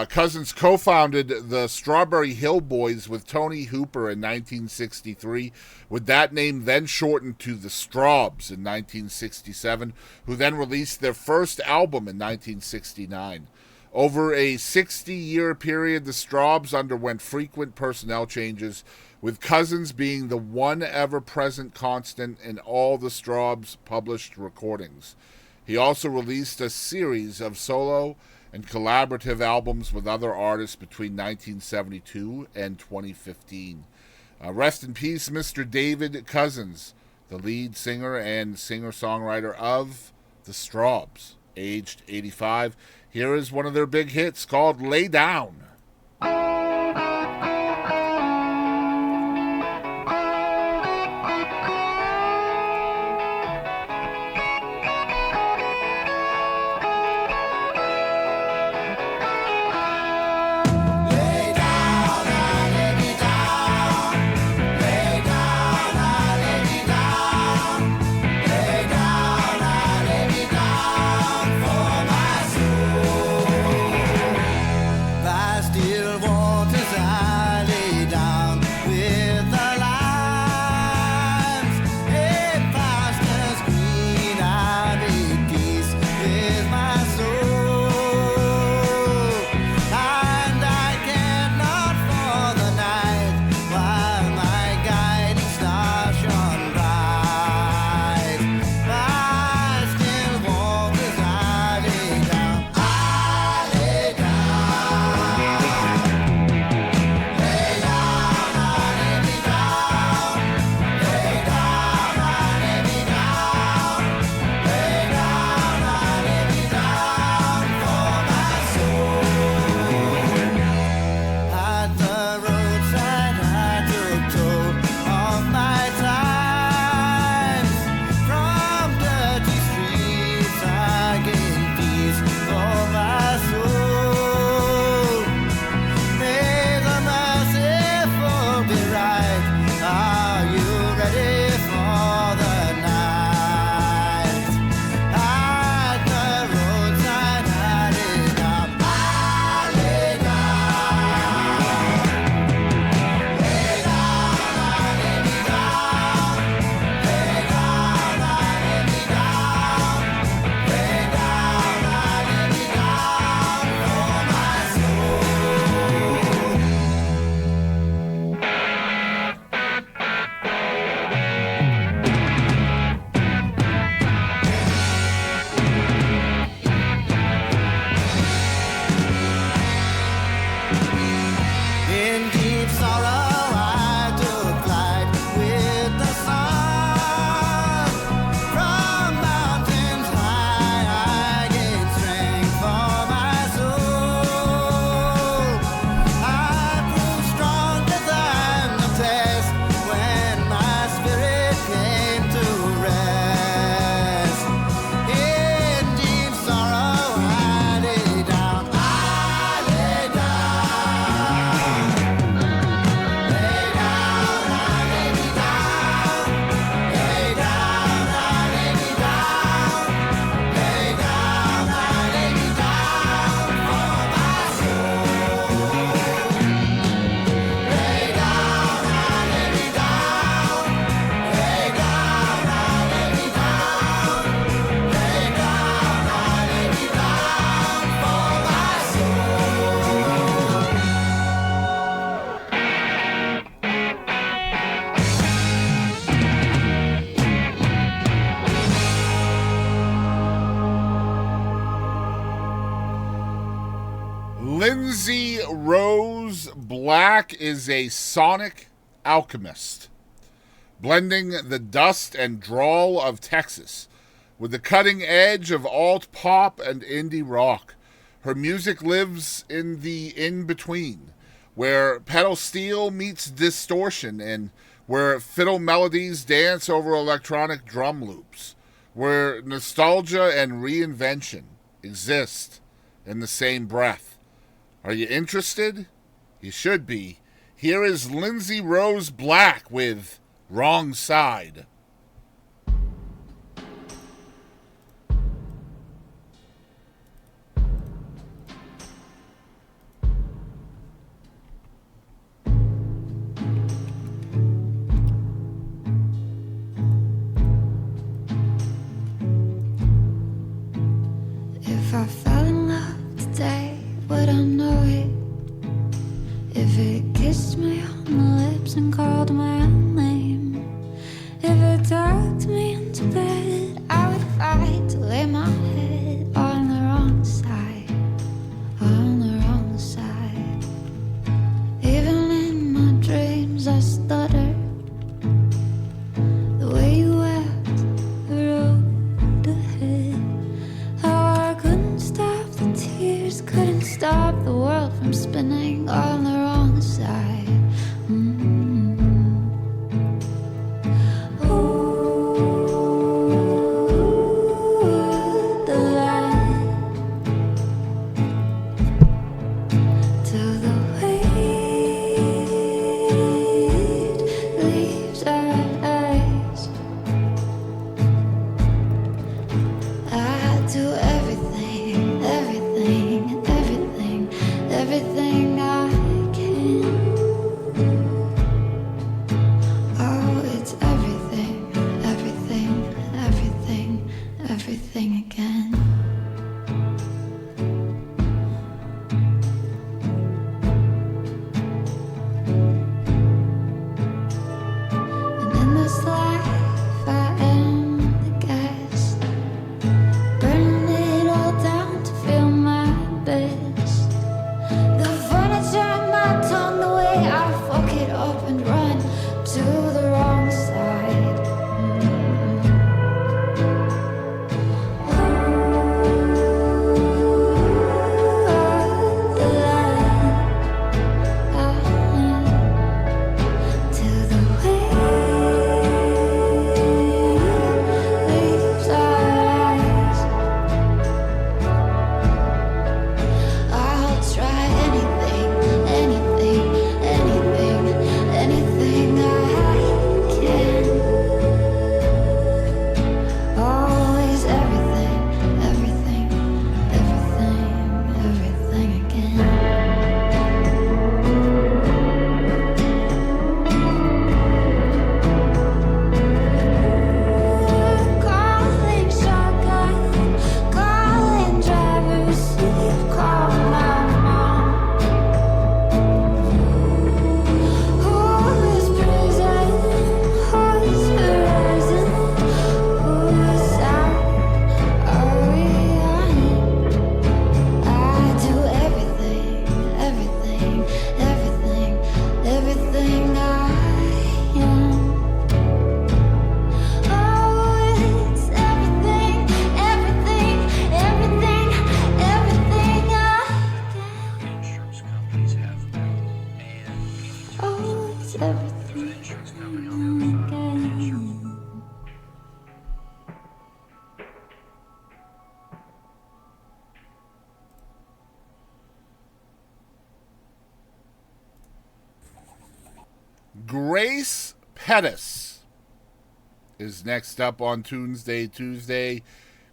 Cousins co-founded the Strawberry Hill Boys with Tony Hooper in 1963, with that name then shortened to the Strawbs in 1967, who then released their first album in 1969. Over a 60-year period, the Strawbs underwent frequent personnel changes, with Cousins being the one ever-present constant in all the Strawbs' published recordings. He also released a series of solo and collaborative albums with other artists between 1972 and 2015. Rest in peace, Mr. David Cousins, the lead singer and singer-songwriter of the Strawbs, aged 85. Here is one of their big hits called Lay Down. Thy Lindsey Rose Black is a sonic alchemist, blending the dust and drawl of Texas with the cutting edge of alt pop and indie rock. Her music lives in the in-between, where pedal steel meets distortion and where fiddle melodies dance over electronic drum loops, where nostalgia and reinvention exist in the same breath. Are you interested? You should be. Here is Lindsey Rose Black with Wrong Side. If I fell in love today, would I know it? If it kissed me on the lips and called my own name, if it tucked me into bed, I would fight to lay my head on the wrong side, on the wrong side. Even in my dreams I stutter. The way you wept the road ahead, how I couldn't stop the tears, couldn't stop the world from spinning on the wrong side. Ooh, the light till the weight leaves our eyes. I do everything, everything, everything, everything I can. Oh, it's everything, everything, everything, everything again. And in this life I am the guest, burning it all down to feel my best. The furniture on my tongue, the way I fuck it up and run to the wrong side. Ooh, the light till the weight leaves our eyes. I'll try anything, anything, anything, anything I can. Always everything, everything, everything, everything again. Calling shotgun, calling driver's seat, call my mom. Who is prison? Who's horizon? Whose side are we on? I do everything, everything, everything, everything I am. Oh, it's everything, everything, everything, everything I can. Insurance companies have and Oh, it's everything insurance company on the other side. again. Grace Pettis is next up on Tunesday Tuesday.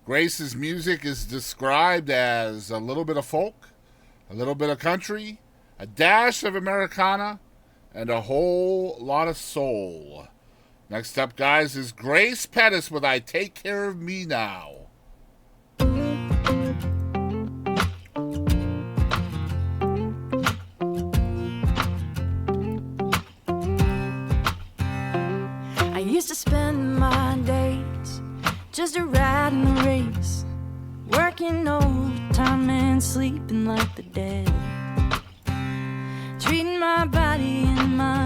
Grace's music is described as a little bit of folk, a little bit of country, a dash of Americana, and a whole lot of soul. Next up, guys, is Grace Pettis with I Take Care of Me Now. I used to spend my days just a riding the race, working overtime and sleeping like the dead.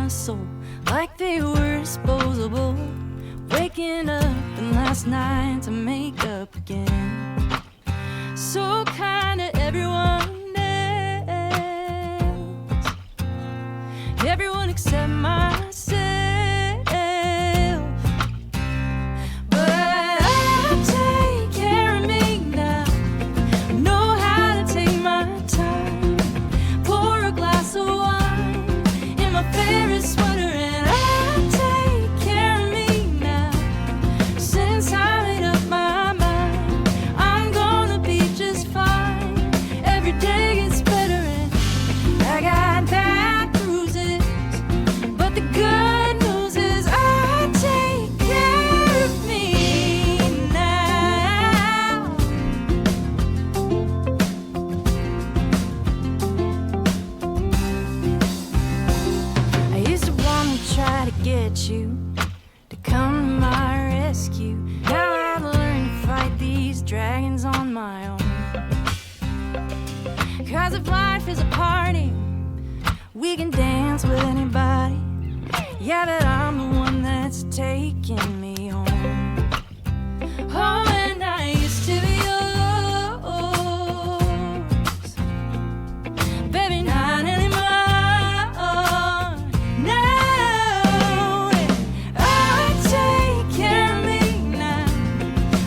my soul like they were disposable. Waking up and last night to make up again. So kind to everyone else, everyone except myself. But I take care of me now. I know how to take my time. Pour a glass of wine in my favorite sweater, and I take care of me now. Since I made up my mind, I'm gonna be just fine. Every day gets better, and I got bad bruises, but the good news is I take care of me now. I used to want to try to get you to come to my rescue. Now I've learned to fight these dragons on my own. 'Cause if life is a party, we can dance with anybody. Yeah, but I'm the one that's taking me home. Oh, and I used to be yours, baby, not anymore. No, I take care of me now.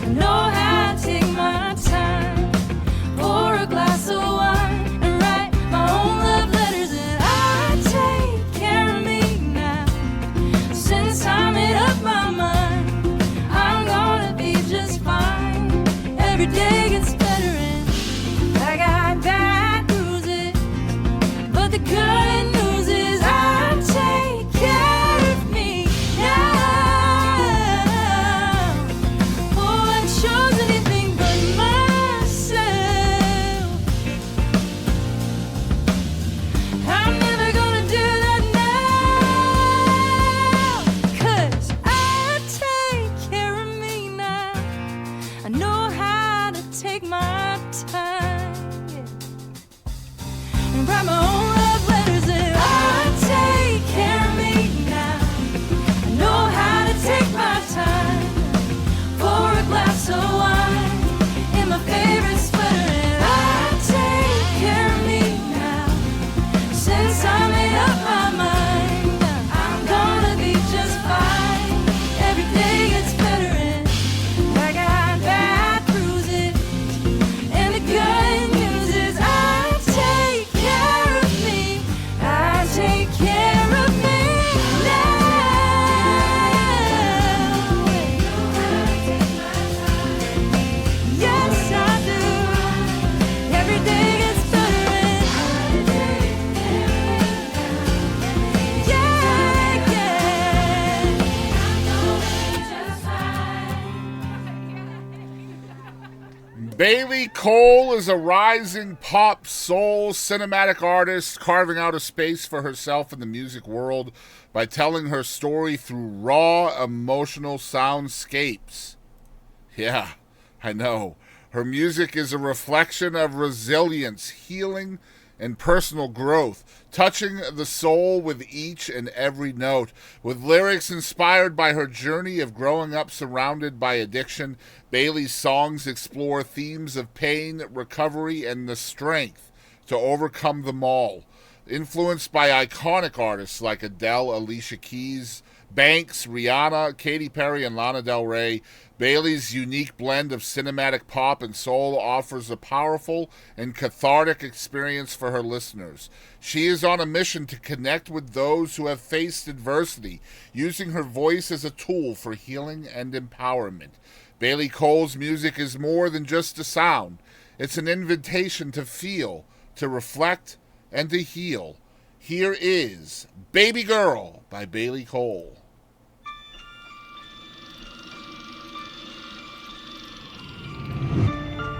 I know how to take my time. Pour a glass of wine and write my own love letters, and I take care of me now. Since I made up my mind, I'm gonna be just fine. Every day gets better, and I got bad bruises, but the good news is I take care of me now. Oh, I chose anything but myself. I'm never gonna do that now, 'cause I take care of me now. I know how to take my time, yeah, and write my own love letters, and I take care of me now. I know how to take my time. Pour a glass of wine in my favorite sweater, and I take care of me now. Since I made up my mind, I'm gonna be just fine. Every day gets better, and I got bad bruises, and the good news is I take care of me. I take care of me now. Yes, I do. Every day gets better, and yeah, yeah. Bailey Cole is a rising pop soul cinematic artist carving out a space for herself in the music world by telling her story through raw, emotional soundscapes. Yeah, I know. Her music is a reflection of resilience, healing, and personal growth, touching the soul with each and every note. With lyrics inspired by her journey of growing up surrounded by addiction, Bailey's songs explore themes of pain, recovery, and the strength to overcome them all. Influenced by iconic artists like Adele, Alicia Keys, Banks, Rihanna, Katy Perry, and Lana Del Rey, Bailey's unique blend of cinematic pop and soul offers a powerful and cathartic experience for her listeners. She is on a mission to connect with those who have faced adversity, using her voice as a tool for healing and empowerment. Bailey Cole's music is more than just a sound. It's an invitation to feel, to reflect, and to heal. Here is Babygirl by Bailey Cole.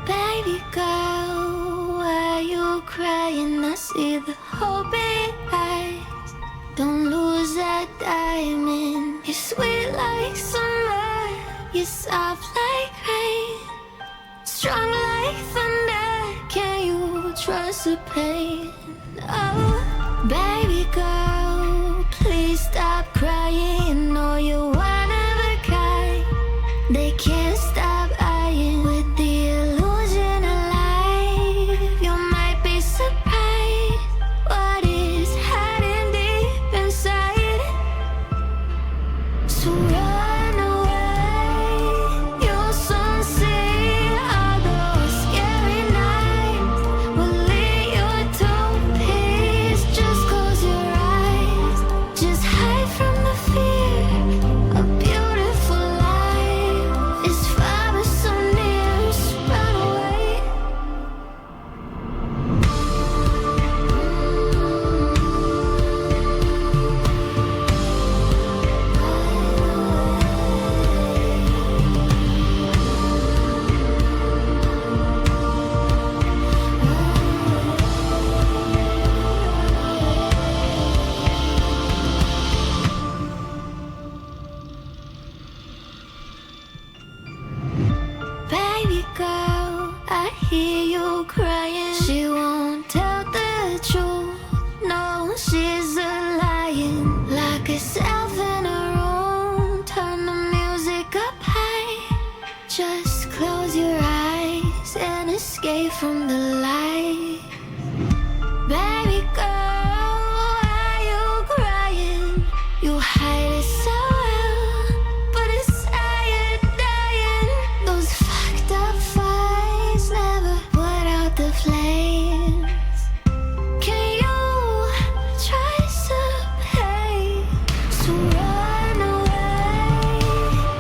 Baby girl, why you crying? I see the hope in eyes. Don't lose that diamond. You're sweet like summer, you're soft like rain, strong like thunder. Can you trust the pain? Oh, baby girl, please from the light. Baby girl, why you crying? You hide it so well, but inside you're dying. Those fucked up fights never put out the flames. Can you trace the pain? So run away.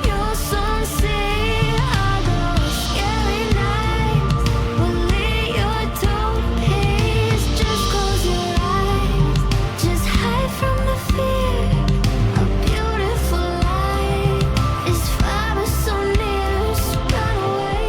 You'll soon see all those scary nights will lead you to peace. Just close your eyes, just hide from the fear. A beautiful light is far but so near. So run away.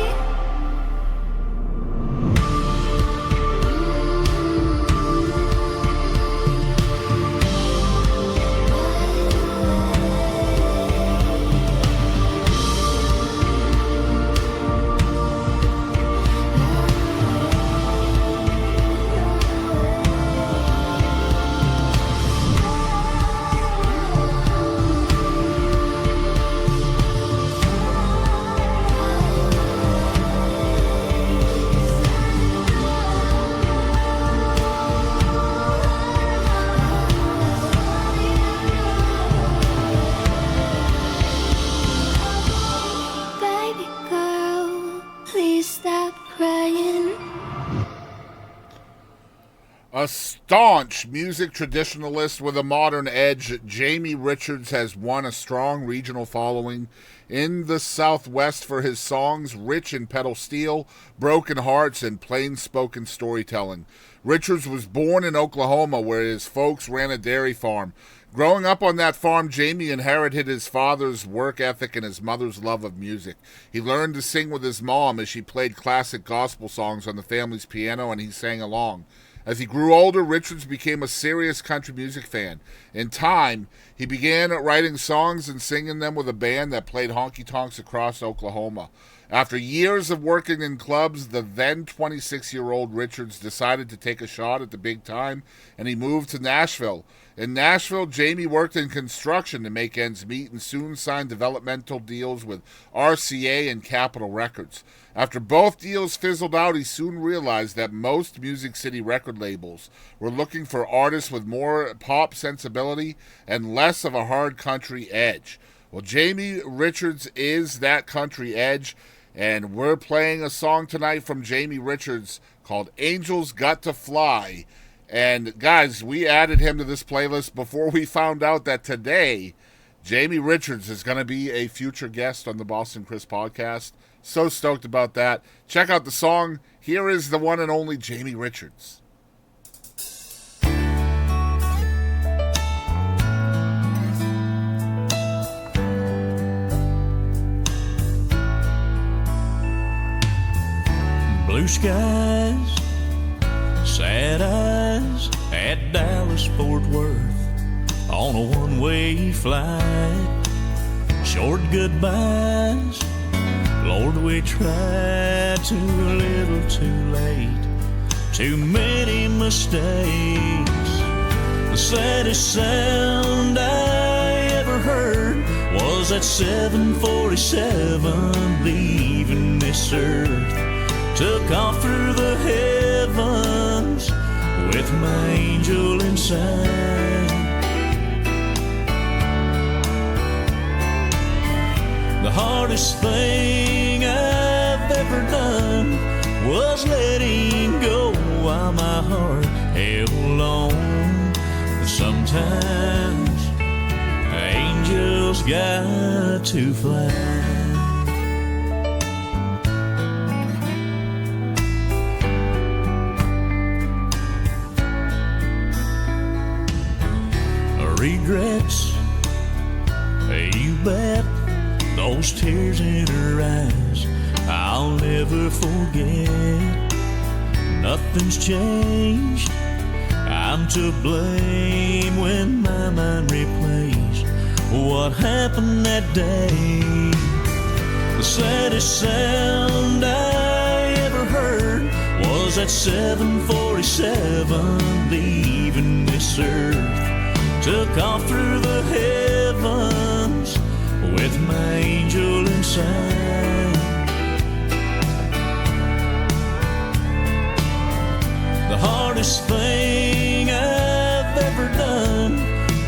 Baby girl, please stop crying. A staunch music traditionalist with a modern edge, Jamie Richards has won a strong regional following in the Southwest for his songs rich in pedal steel, broken hearts, and plain-spoken storytelling. Richards was born in Oklahoma, where his folks ran a dairy farm. Growing up on that farm, Jamie inherited his father's work ethic and his mother's love of music. He learned to sing with his mom as she played classic gospel songs on the family's piano, and he sang along. As he grew older, Richards became a serious country music fan. In time, he began writing songs and singing them with a band that played honky-tonks across Oklahoma. After years of working in clubs, the then 26-year-old Richards decided to take a shot at the big time, and he moved to Nashville. In Nashville, Jamie worked in construction to make ends meet and soon signed developmental deals with RCA and Capitol Records. After both deals fizzled out, he soon realized that most Music City record labels were looking for artists with more pop sensibility and less of a hard country edge. Well, Jamie Richards is that country edge, and we're playing a song tonight from Jamie Richards called Angels Got to Fly. And guys, we added him to this playlist before we found out that today Jamie Richards is going to be a future guest on the Boston Chris podcast. So stoked about that. Check out the song. Here is the one and only Jamie Richards. Blue skies, sad eyes at Dallas-Fort Worth on a one-way flight. Short goodbyes, Lord, we tried too little too late. Too many mistakes. The saddest sound I ever heard was that 747 leaving this earth. Took off through the heavens with my angel inside. The hardest thing I've ever done was letting go while my heart held on. Sometimes angels got to fly. Regrets, you bet, those tears in her eyes I'll never forget. Nothing's changed, I'm to blame when my mind replays what happened that day. The saddest sound I ever heard was that 747 leaving this earth. Took off through the heavens with my angel inside. hardest thing I've ever done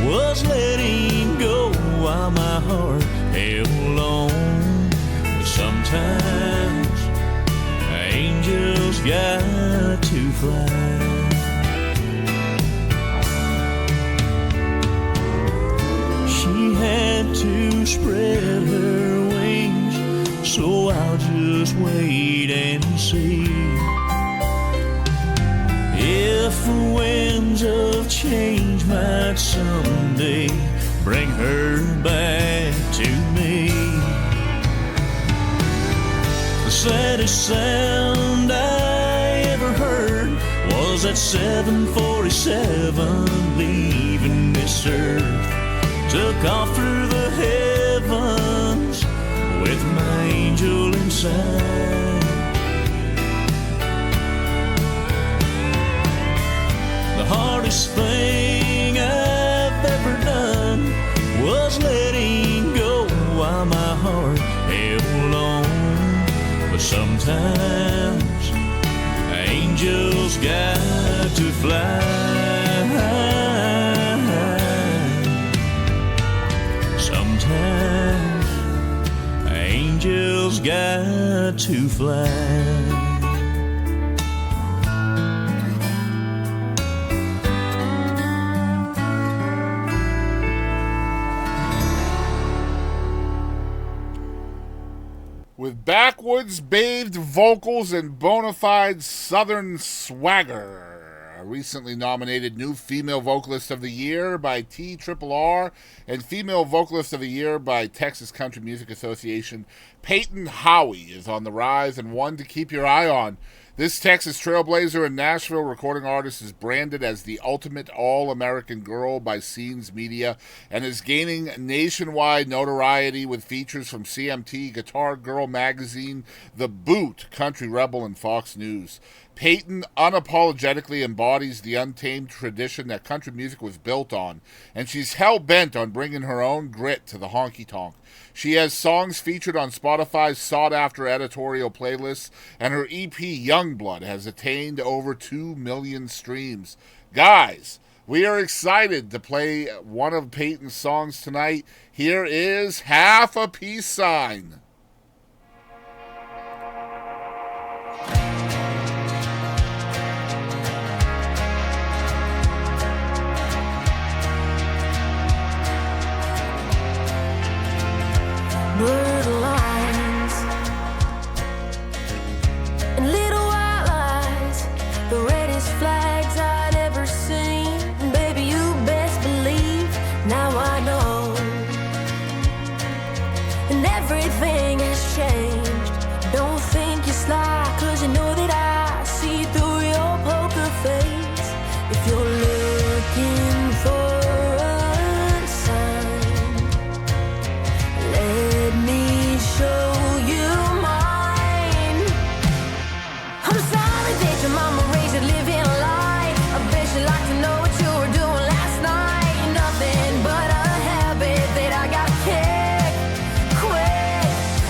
was letting go while my heart held on. But sometimes angels got to fly. She had to spread her wings, so I'll just wait and see if the winds of change might someday bring her back to me. The saddest sound I ever heard was that 747 leaving this earth. Took off through the heavens with my angel inside. The hardest thing I've ever done was letting go while my heart held on. But sometimes angels got to fly. Sometimes angels got to fly. With backwoods-bathed vocals and bona fide southern swagger. Recently nominated New Female Vocalist of the Year by TRRR and Female Vocalist of the Year by Texas Country Music Association, Payton Howie is on the rise and one to keep your eye on. This Texas trailblazer and Nashville recording artist is branded as the ultimate all-American girl by Scenes Media and is gaining nationwide notoriety with features from CMT, Guitar Girl Magazine, The Boot, Country Rebel, and Fox News. Payton unapologetically embodies the untamed tradition that country music was built on, and she's hell-bent on bringing her own grit to the honky-tonk. She has songs featured on Spotify's sought-after editorial playlists, and her EP Youngblood has attained over 2 million streams. Guys, we are excited to play one of Payton's songs tonight. Here is Half a Peace Sign. Blurred lines and little white lies, the reddest flags I'd ever seen. And baby, you best believe now I know. And everything has changed. Don't think you're sly, 'cause you know that I see through your poker face. If you're looking for show you mine. I'm sorry that your mama raised a living lie. I bet she'd like to know what you were doing last night. Nothing but a habit that I got kicked quick.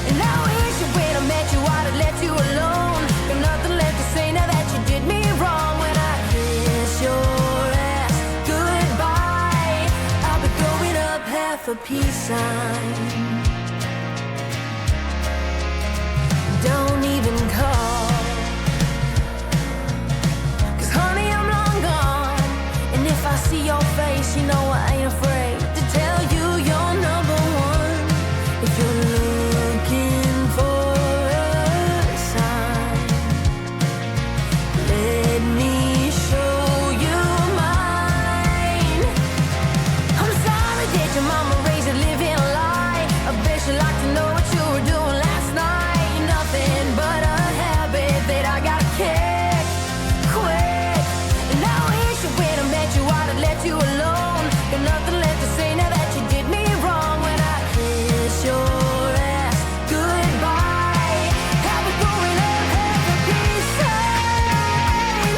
And I wish when I met you I'd have left you alone. Got nothing left to say now that you did me wrong. When I kiss your ass goodbye, I'll be throwing up half a peace sign. Don't even call, 'cause honey, I'm long gone. And if I see your face, you know I ain't afraid to tell you you're number one. If you're looking for a sign, let me show you mine. I'm sorry that your mama raised a living lie. I bet she'd like to know what you were doing last night. Nothing but a habit that I got kicked quick. And I wish when I met you I'd have left you alone. Got nothing left to say now that you did me wrong. When I kiss your ass goodbye, I'll be throwing up half a peace sign.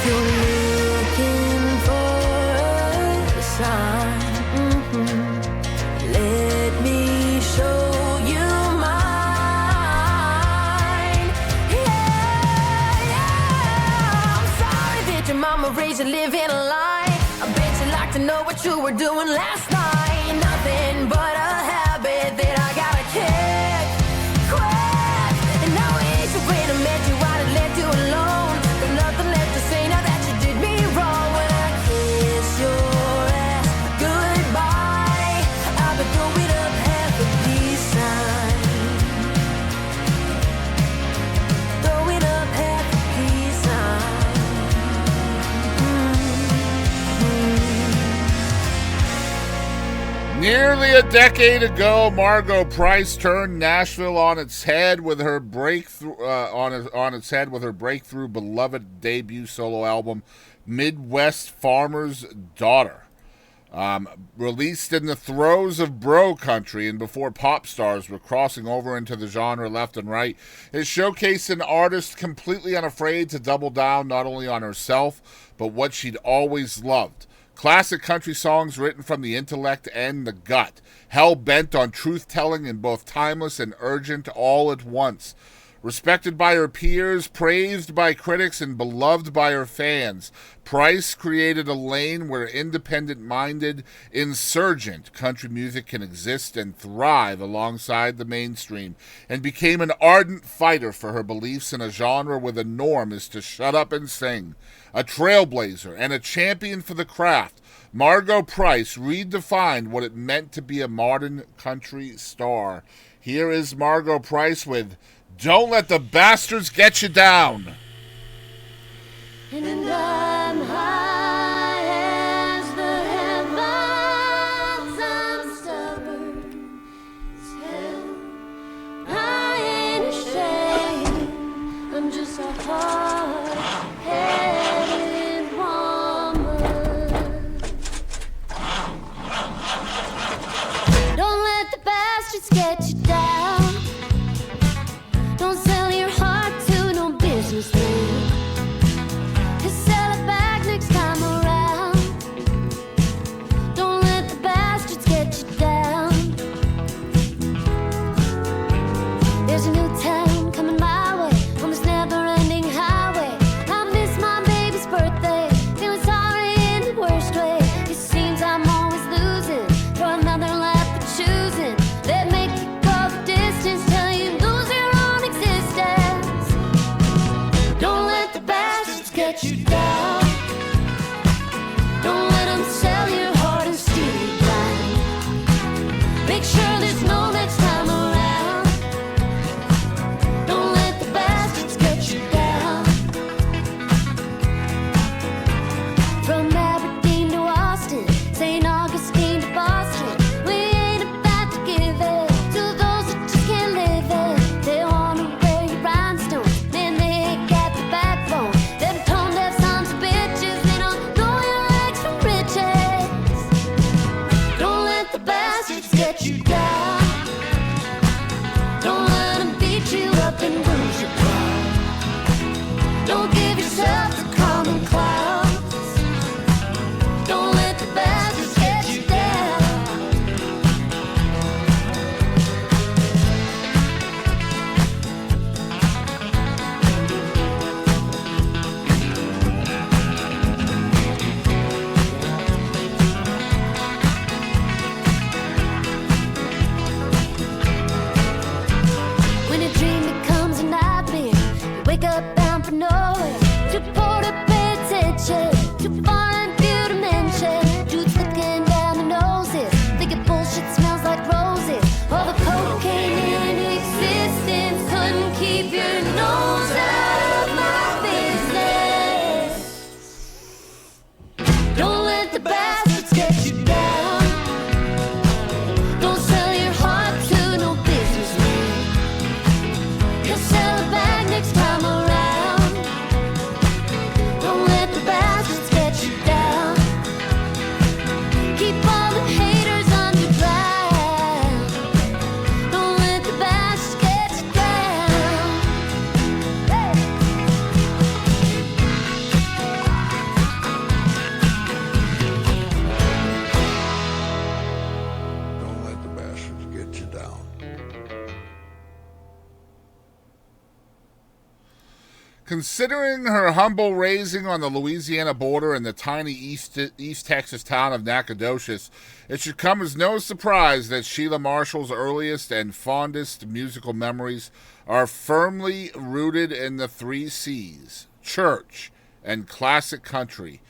If you're looking for a sign, let me show you mine. Yeah. I'm sorry that your mama raised you living a lie. I bet you like to know what you were doing last night. Nothing but a habit that I gotta kick quick. And now it's a way to make you out and let you alone. There's nothing left to say now that you did me wrong. When I kiss your ass goodbye, I'll be throwing up half a peace sign. Throwing up half a peace sign. Nearly a decade ago, Margo Price turned Nashville on its head with her breakthrough beloved debut solo album, Midwest Farmer's Daughter. Released in the throes of bro country and before pop stars were crossing over into the genre left and right, it showcased an artist completely unafraid to double down not only on herself, but what she'd always loved. Classic country songs written from the intellect and the gut, hell-bent on truth-telling and both timeless and urgent all at once. Respected by her peers, praised by critics, and beloved by her fans, Price created a lane where independent-minded, insurgent country music can exist and thrive alongside the mainstream, and became an ardent fighter for her beliefs in a genre where the norm is to shut up and sing. A trailblazer and a champion for the craft, Margo Price redefined what it meant to be a modern country star. Here is Margo Price with Don't Let the Bastards Get You Down. And I'm high as the heavens, I'm stubborn as hell. I ain't ashamed, I'm just a hard-headed woman. Don't let the bastards get you down. Don't sell your heart to no businessman. There's a new town coming my way on this never-ending highway. I miss my baby's birthday, feeling sorry in the worst way. It seems I'm always losing, for another lap of choosing. That make you go the distance, till you lose your own existence. Don't let the bastards get you down. Don't let them sell your heart and steal you blind. Make sure there's no next time around. Sell it back next time around. Don't let the bastards Considering her humble raising on the Louisiana border in the tiny East Texas town of Nacogdoches, it should come as no surprise that Sheila Marshall's earliest and fondest musical memories are firmly rooted in the 3 C's: church and classic country.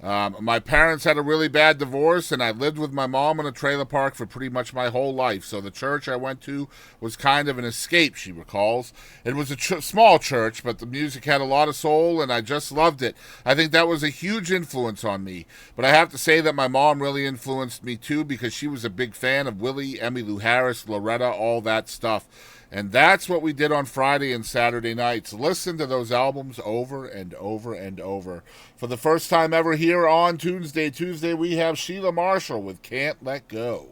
My parents had a really bad divorce, and I lived with my mom in a trailer park for pretty much my whole life, so the church I went to was kind of an escape, she recalls. It was a small church, but the music had a lot of soul, and I just loved it. I think that was a huge influence on me, but I have to say that my mom really influenced me too, because she was a big fan of Willie, Emmylou Harris, Loretta, all that stuff. And that's what we did on Friday and Saturday nights. Listen to those albums over and over and over. For the first time ever here on Tunesday Tuesday, we have Sheila Marshall with Can't Let Go.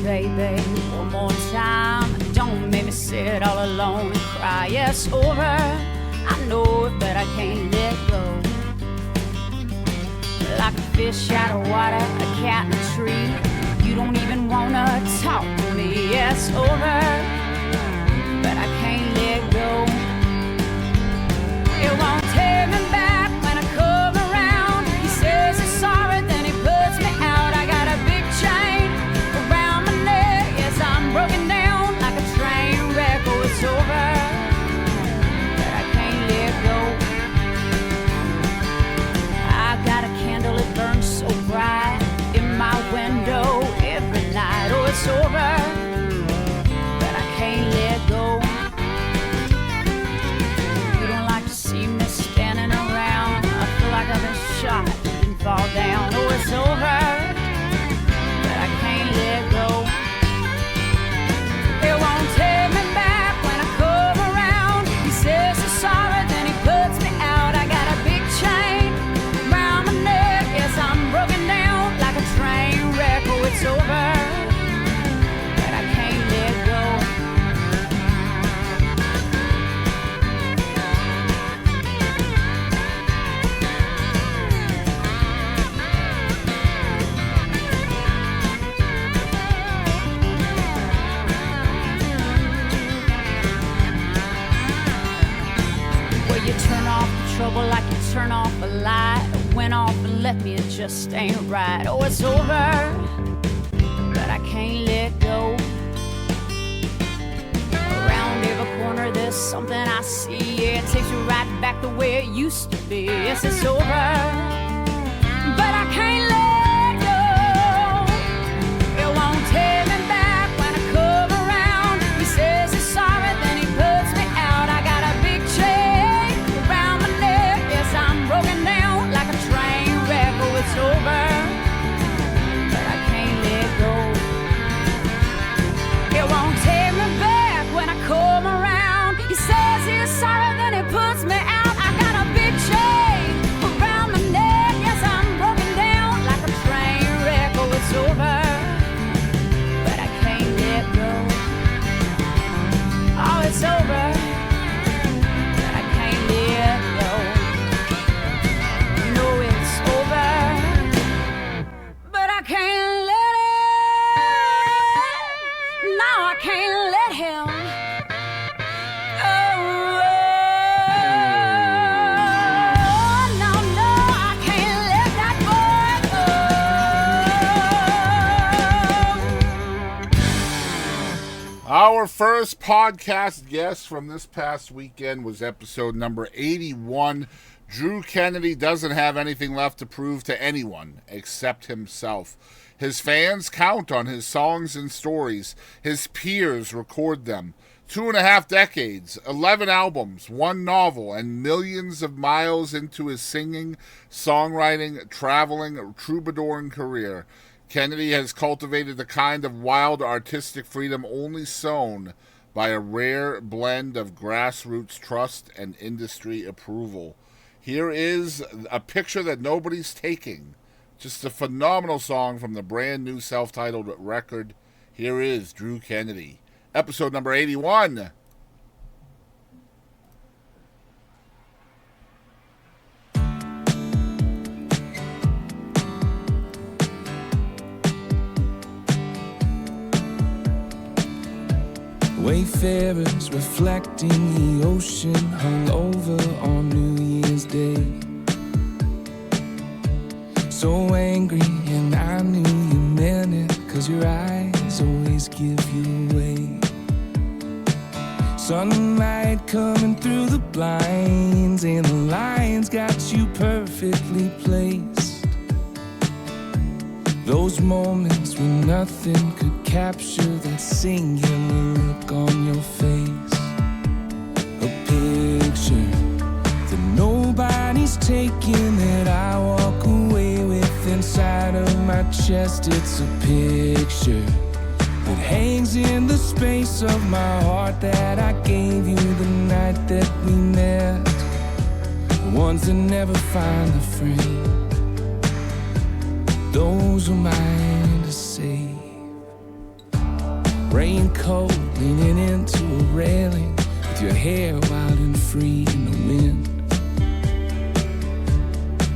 Baby, one more time, don't make me sit all alone and cry. Yes, over, I know it, but I can't let go. Like a fish out of water, a cat in a tree, you don't even wanna talk to me. Yes, over, but I can't let go. It won't take me back when I come around. He says he's sorry, then he puts me out. I got a big chain around my neck. Yes, I'm broken down like a train wreck. Oh, it's over, but I can't let go. I got a candle, it burns so bright in my window every night. Oh, it's over, but I can't let go. You don't like to see me standing around. I feel like I've been shot and fall down. Oh, it's over, but I can't let go. It won't take me back when I come around. He says he's sorry, then he puts me out. I got a big chain around my neck. Yes, I'm broken down like a train wreck. Oh, it's over, but I can't let go. Well, you turn off the trouble like you turn off a light. It went off and left me, it just ain't right. Oh, it's over, but I can't let go. Around every corner there's something I see. Yeah, it takes you right back the way it used to be. Yes, it's over, but I can't let go. It won't take me back when I come around. He says he's sorry, then he puts me out. I got a big chain around my neck. Yes, I'm broken down like a train wreck. Oh, it's over, but I can't let go. It won't take me back when I come around. He says he's sorry, then he puts me out. I got a big chain around my neck. Yes, I'm broken down like a train wreck. Oh, it's over, but I can't let go. Oh, it's over, but I can't let go. No, it's over, but I can't let it. No, I can't let him. Oh, no, no, I can't let that boy go. Our first podcast guest from this past weekend was episode number 81. Drew Kennedy doesn't have anything left to prove to anyone except himself. His fans count on his songs and stories. His peers record them. 2.5 decades, 11 albums, 1 novel, and millions of miles into his singing, songwriting, traveling, troubadouring career. Kennedy has cultivated the kind of wild artistic freedom only sown by a rare blend of grassroots trust and industry approval. Here is a picture that nobody's taking. Just a phenomenal song from the brand new self-titled record. Here is Drew Kennedy, episode number 81. Wayfarers reflecting the ocean hung over on New Year's Day. So angry, and I knew you meant it, 'cause your eyes always give you away. Sunlight coming through the blinds, and the lines got you perfectly placed. Those moments when nothing could capture that singular look on your face. A picture that nobody's taking, that I walk away with inside of my chest. It's a picture that hangs in the space of my heart that I gave you the night that we met. The ones that never find the frame, those are mine to save. Raincoat leaning into a railing, with your hair wild and free in the wind.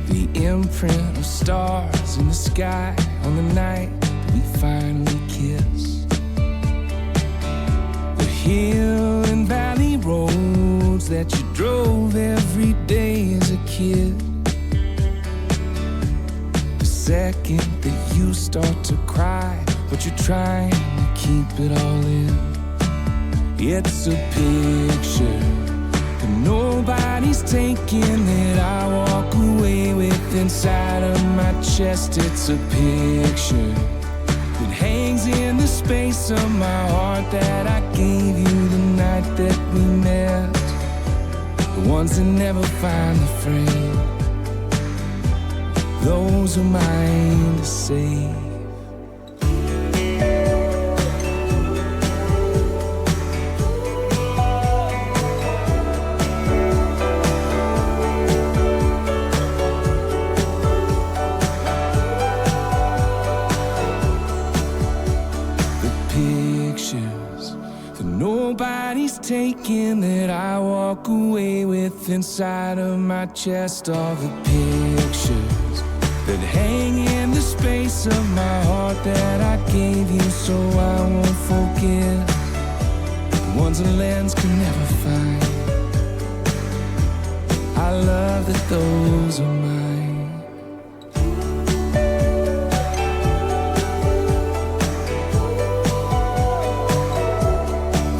The imprint of stars in the sky on the night that we finally kissed. The hill and valley roads that you drove every day as a kid. Second that you start to cry, but you're trying to keep it all in. It's a picture that nobody's taking, that I walk away with inside of my chest. It's a picture that hangs in the space of my heart that I gave you the night that we met. The ones that never find the frame, those are mine to save. The pictures that nobody's taking, that I walk away with inside of my chest. All the pictures that hang in the space of my heart that I gave you so I won't forget. The ones a lens can never find. I love that those are mine.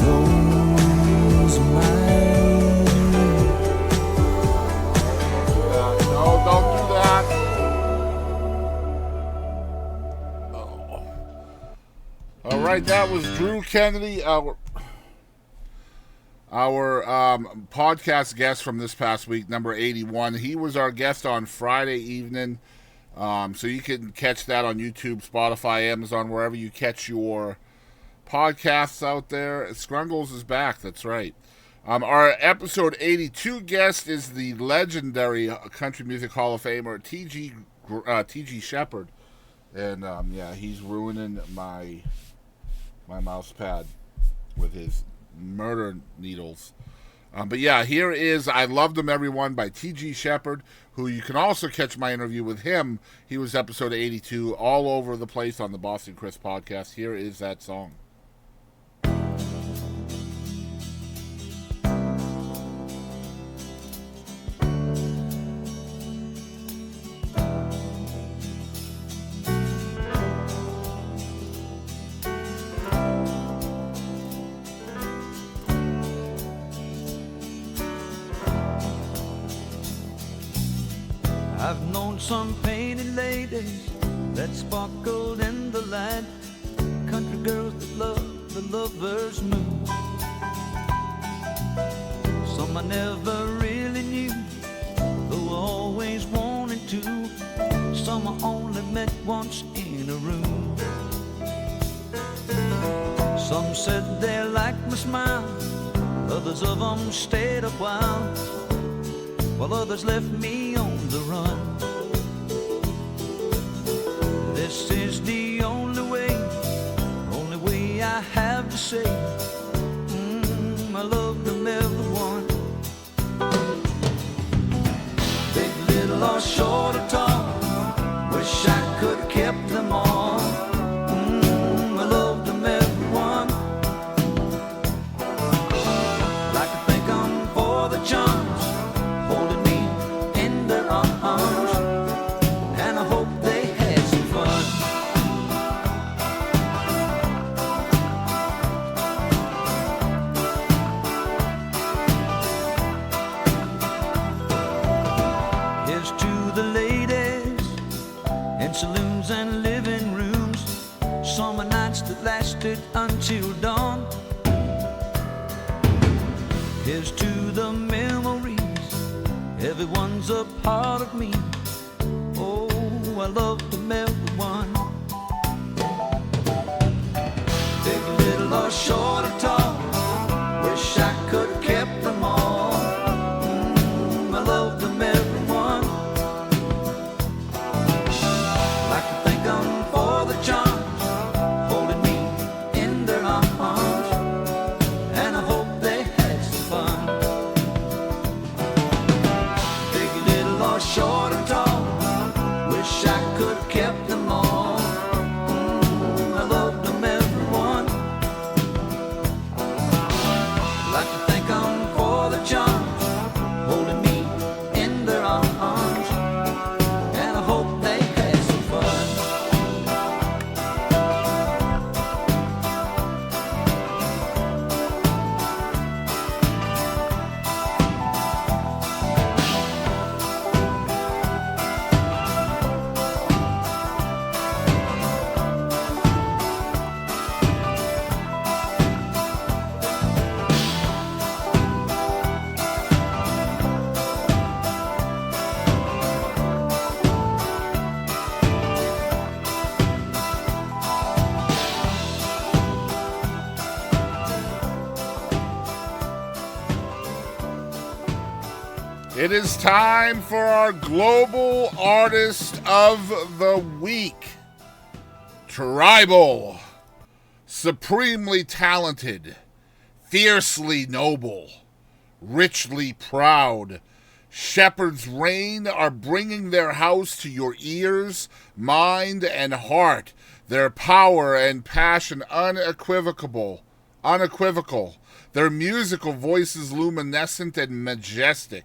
Those are mine. No, don't do that. All right, that was Drew Kennedy, our podcast guest from this past week, number 81. He was our guest on Friday evening, so you can catch that on YouTube, Spotify, Amazon, wherever you catch your podcasts out there. Scrungles is back, that's right. Our episode 82 guest is the legendary Country Music Hall of Famer, T.G. Sheppard. And, yeah, he's ruining my mouse pad with his murder needles. But yeah, here is I Loved Him Everyone by T.G. Sheppard, who you can also catch my interview with him. He was episode 82, all over the place on the Boston Chris podcast. Here is that song. I've known some painted ladies that sparkled in the light, country girls that love the lover's moon. Some I never really knew, though I always wanted to. some I only met once in a room. Some said they liked my smile, others of them stayed a while, while others left me on the run. This is the only way I have to say, I love them everyone. Big, little, or short or tall, wish I could have kept them all. I love them everyone. Like to thank them for the charms, holding me in their arms, and I hope they had some fun. Here's to the ladies in saloons and living rooms, summer nights that lasted until dawn. Here's to the memories, everyone's a part of me. Oh, I love them everyone. Big, little, or short or tall, wish I could have kept them all. I love them everyone. Like to thank them for the charms, holding me in their arms, and I hope they had some fun. Big, little, or short or tall, wish I could have kept them all. I love them everyone. Like to thank them for the charms, holding me in their arms, and I hope they had some fun. It is time for our Global Artist of the Week. Tribal, supremely talented, fiercely noble, richly proud, Sheppard's Reign are bringing their house to your ears, mind, and heart. Their power and passion unequivocal. Their musical voices luminescent and majestic.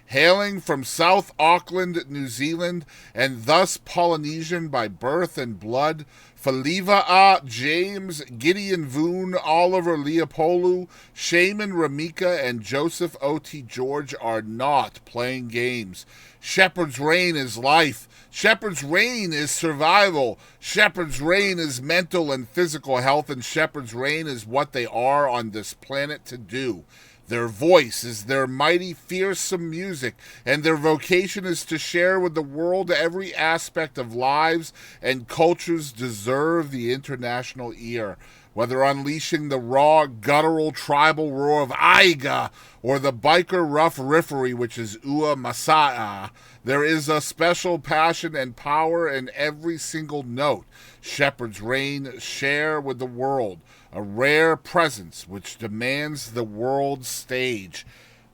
Hailing from South Auckland, New Zealand, and thus Polynesian by birth and blood, Faliva James, Gideon Voon, Oliver Leopolu, Shaman Ramika, and Joseph O.T. George are not playing games. Sheppard's Reign is life. Sheppard's Reign is survival. Sheppard's Reign is mental and physical health, and Sheppard's Reign is what they are on this planet to do. Their voice is their mighty, fearsome music, and their vocation is to share with the world every aspect of lives and cultures deserve the international ear. Whether unleashing the raw, guttural, tribal roar of Aiga or the biker rough riffery, which is Ua Masa'a, there is a special passion and power in every single note. Sheppard's Reign share with the world, a rare presence which demands the world stage.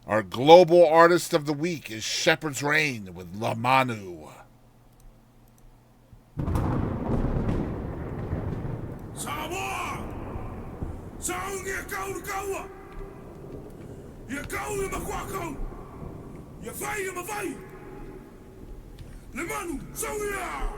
Our Global Artist of the Week is Sheppard's Reign with La Manu. Samoa! Saung ia kau na kaua! Ia kau ia makwakau! Ia whai ia mawhai! Le Manu, saung ia!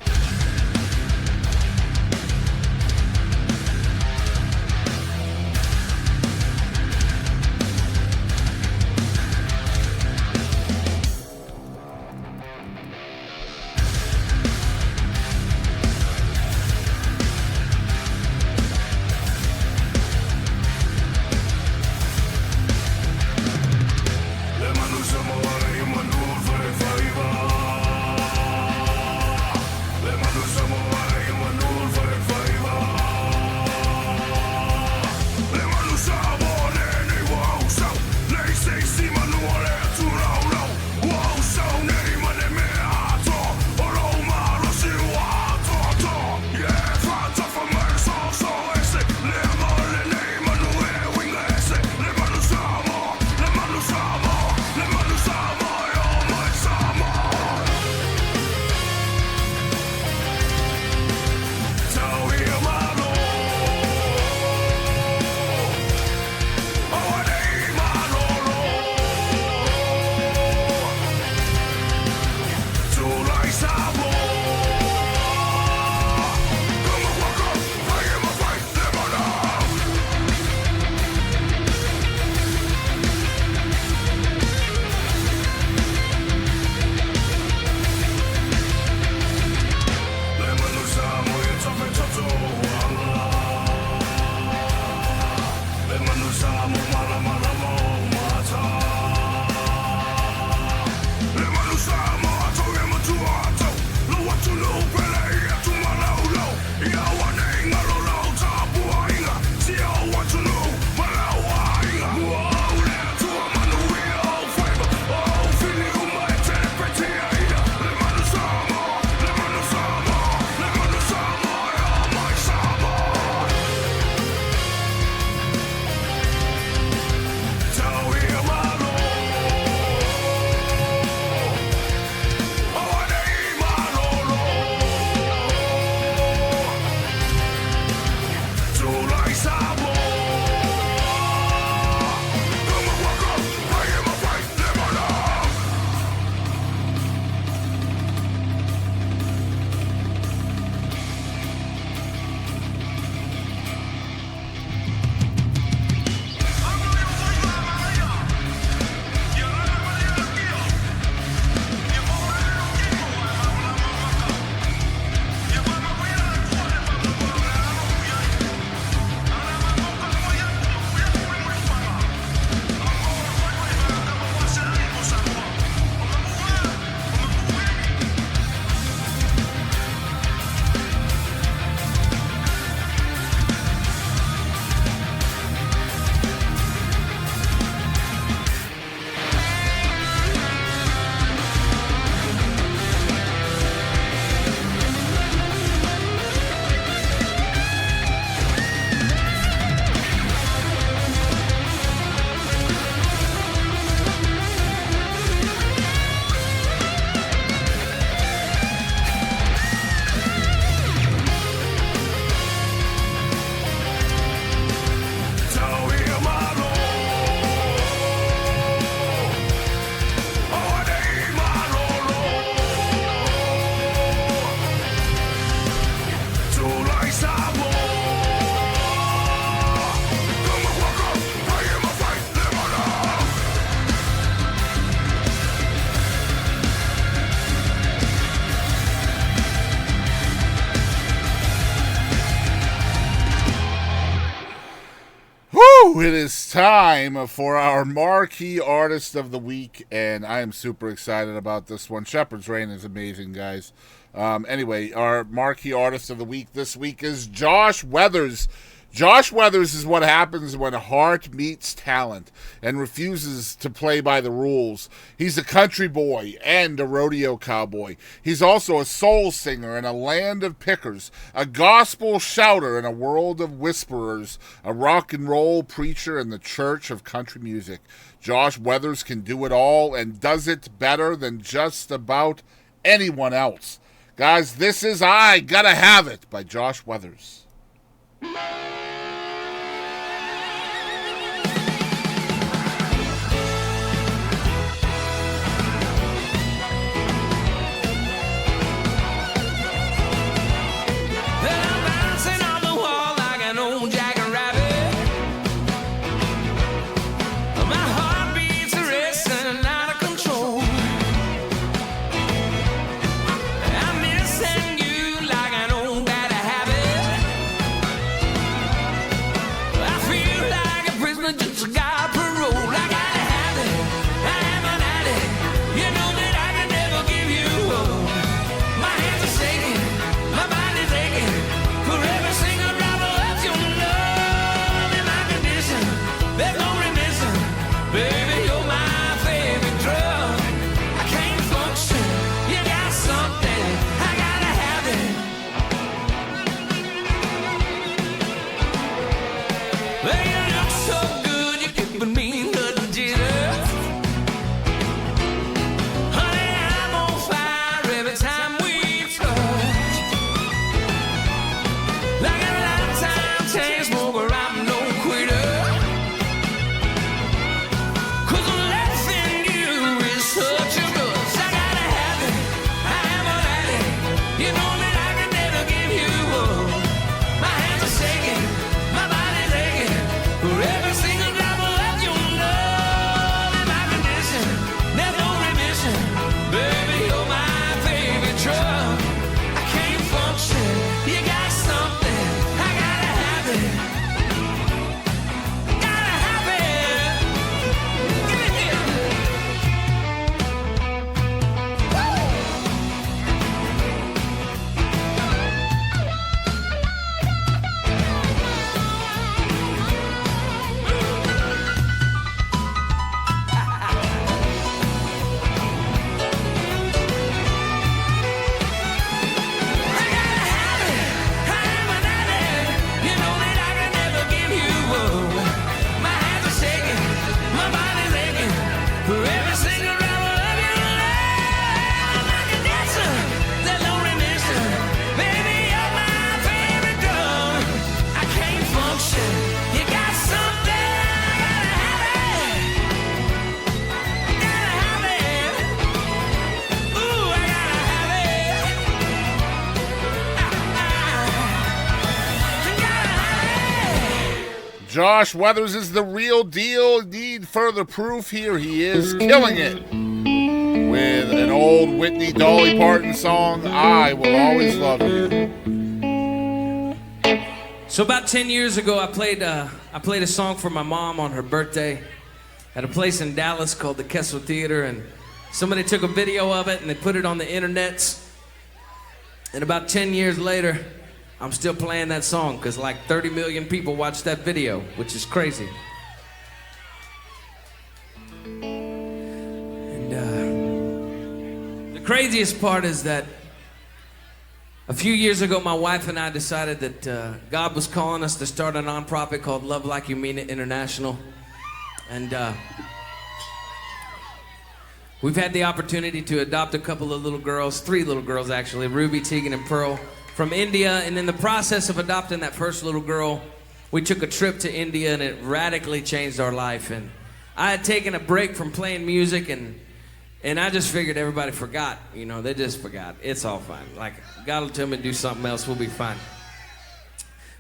It is time for our marquee artist of the week, and I am super excited about this one. Sheppard's Reign is amazing, guys. Anyway, our marquee artist of the week this week is Josh Weathers. Josh Weathers is what happens when heart meets talent and refuses to play by the rules. He's a country boy and a rodeo cowboy. He's also a soul singer in a land of pickers, a gospel shouter in a world of whisperers, a rock and roll preacher in the church of country music. Josh Weathers can do it all and does it better than just about anyone else. Guys, this is I Gotta Have It by Josh Weathers. I'm missing you like an old bad habit. Josh Weathers is the real deal. Need further proof? Here he is, killing it with an old Whitney Dolly Parton song, I Will Always Love You. So about 10 years ago, I played a song for my mom on her birthday at a place in Dallas called the Kessel Theater, and somebody took a video of it and they put it on the internets. And about 10 years later, I'm still playing that song because like 30 million people watched that video, which is crazy. And the craziest part is that a few years ago, my wife and I decided that God was calling us to start a nonprofit called Love Like You Mean It International. And we've had the opportunity to adopt a couple of little girls, 3 little girls actually, Ruby, Tegan, and Pearl, from India. And in the process of adopting that first little girl, we took a trip to India and it radically changed our life. And I had taken a break from playing music and I just figured everybody forgot, you know, they just forgot. It's all fine. Like, God will tell me to do something else, we'll be fine.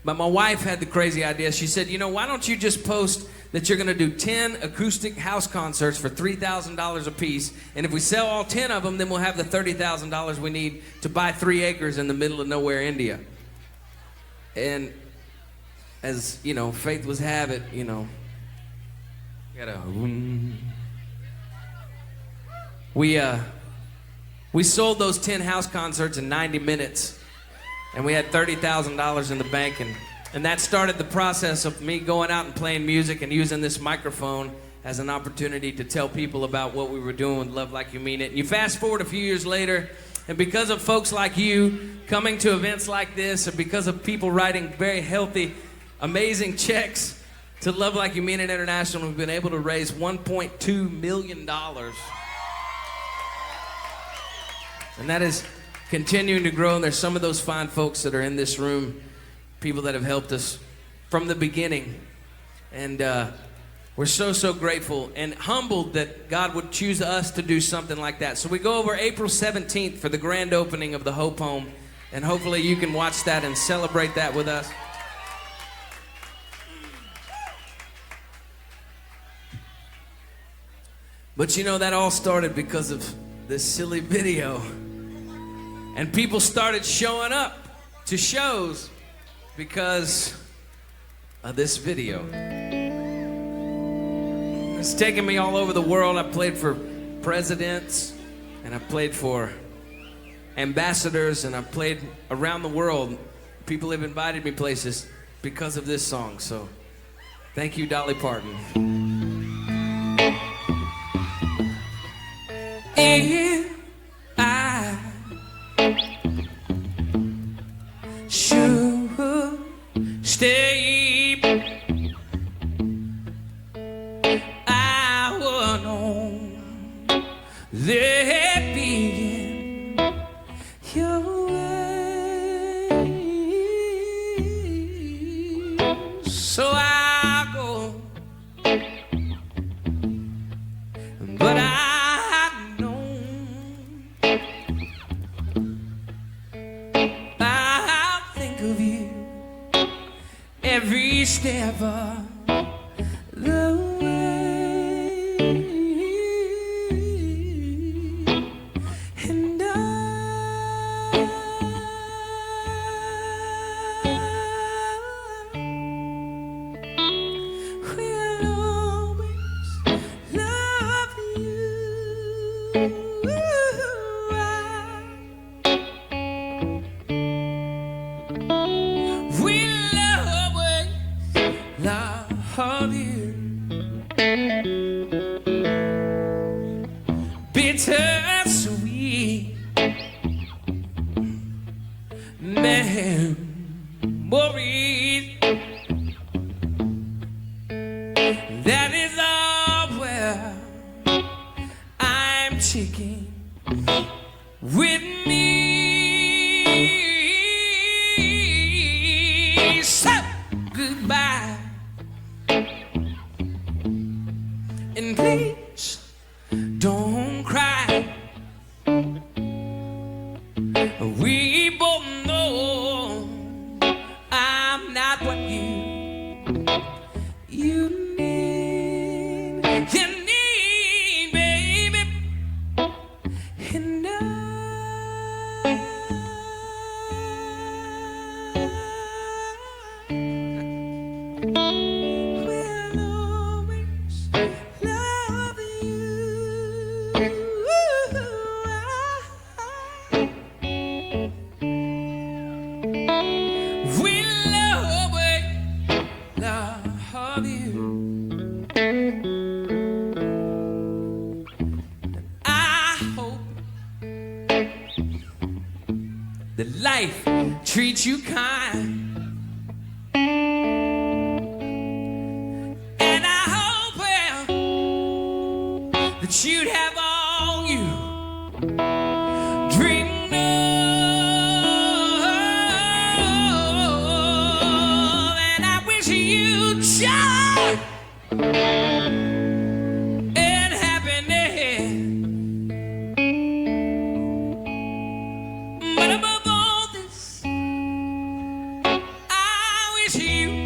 But my wife had the crazy idea. She said, you know, why don't you just post that you're gonna do 10 acoustic house concerts for $3,000 a piece, and if we sell all 10 of them, then we'll have the $30,000 we need to buy 3 acres in the middle of nowhere, India. And as, you know, faith was have it, you know, we sold those 10 house concerts in 90 minutes, and we had $30,000 in the bank, and that started the process of me going out and playing music and using this microphone as an opportunity to tell people about what we were doing with Love Like You Mean It. And you fast forward a few years later, and because of folks like you coming to events like this, and because of people writing very healthy, amazing checks to Love Like You Mean It International, we've been able to raise $1.2 million. And that is continuing to grow, and there's some of those fine folks that are in this room, people that have helped us from the beginning. And we're so grateful and humbled that God would choose us to do something like that. So we go over April 17th for the grand opening of the Hope Home, and hopefully you can watch that and celebrate that with us. But you know, that all started because of this silly video. And people started showing up to shows because of this video. It's taken me all over the world. I played for presidents, and I played for ambassadors, and I played around the world. People have invited me places because of this song. So thank you, Dolly Parton. If I should stay, I would know there be your way. So I go, but every step of the way, and I will always love you. Love you, bittersweet memories. That is all where I'm taking with me. So goodbye. And please don't cry. We both know I'm not what you treat you kind. And I hope, well, that you'd have all you dreamed of. And I wish you joy and happiness. But above all this, I wish you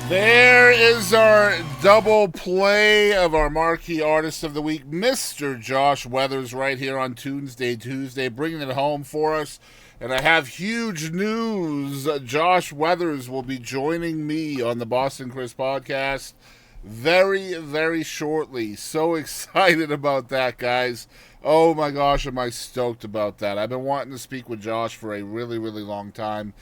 There is our double play of our marquee artist of the week, Mr. Josh Weathers, right here on Tunesday Tuesday, bringing it home for us. And I have huge news. Josh Weathers will be joining me on the Boston Chris podcast very, very shortly. So excited about that, guys. Oh my gosh, am I stoked about that. I've been wanting to speak with Josh for a really, really long time.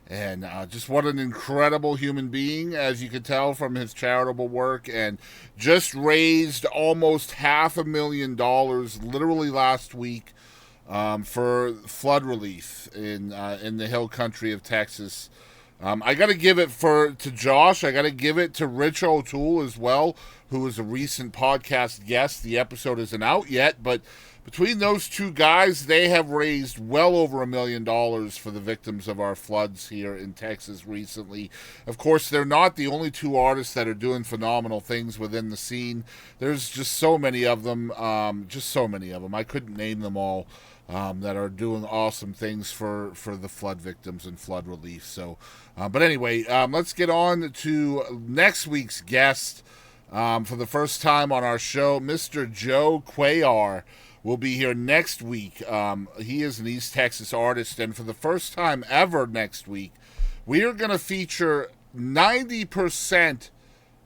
And just what an incredible human being, as you could tell from his charitable work, and just raised almost $500,000 literally last week for flood relief in the hill country of Texas. I got to give it to Josh. I got to give it to Rich O'Toole as well, who was a recent podcast guest. The episode isn't out yet, but between those two guys, they have raised well over $1 million for the victims of our floods here in Texas recently. Of course, they're not the only two artists that are doing phenomenal things within the scene. There's just so many of them, I couldn't name them all, that are doing awesome things for the flood victims and flood relief. So, but anyway, let's get on to next week's guest. For the first time on our show, Mr. Joe Cuellar will be here next week. He is an East Texas artist, and for the first time ever next week, we are going to feature 90%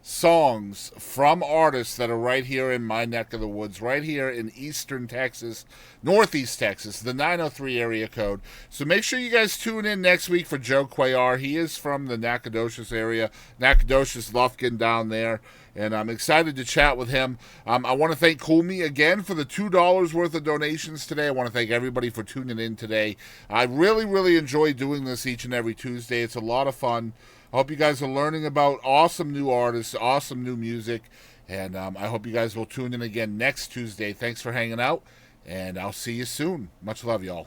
songs from artists that are right here in my neck of the woods, right here in Eastern Texas, Northeast Texas, the 903 area code. So make sure you guys tune in next week for Joe Cuellar. He is from the Nacogdoches area, Nacogdoches, Lufkin down there. And I'm excited to chat with him. I want to thank Kulmi again for the $2 worth of donations today. I want to thank everybody for tuning in today. I really, really enjoy doing this each and every Tuesday. It's a lot of fun. I hope you guys are learning about awesome new artists, awesome new music. And I hope you guys will tune in again next Tuesday. Thanks for hanging out, and I'll see you soon. Much love, y'all.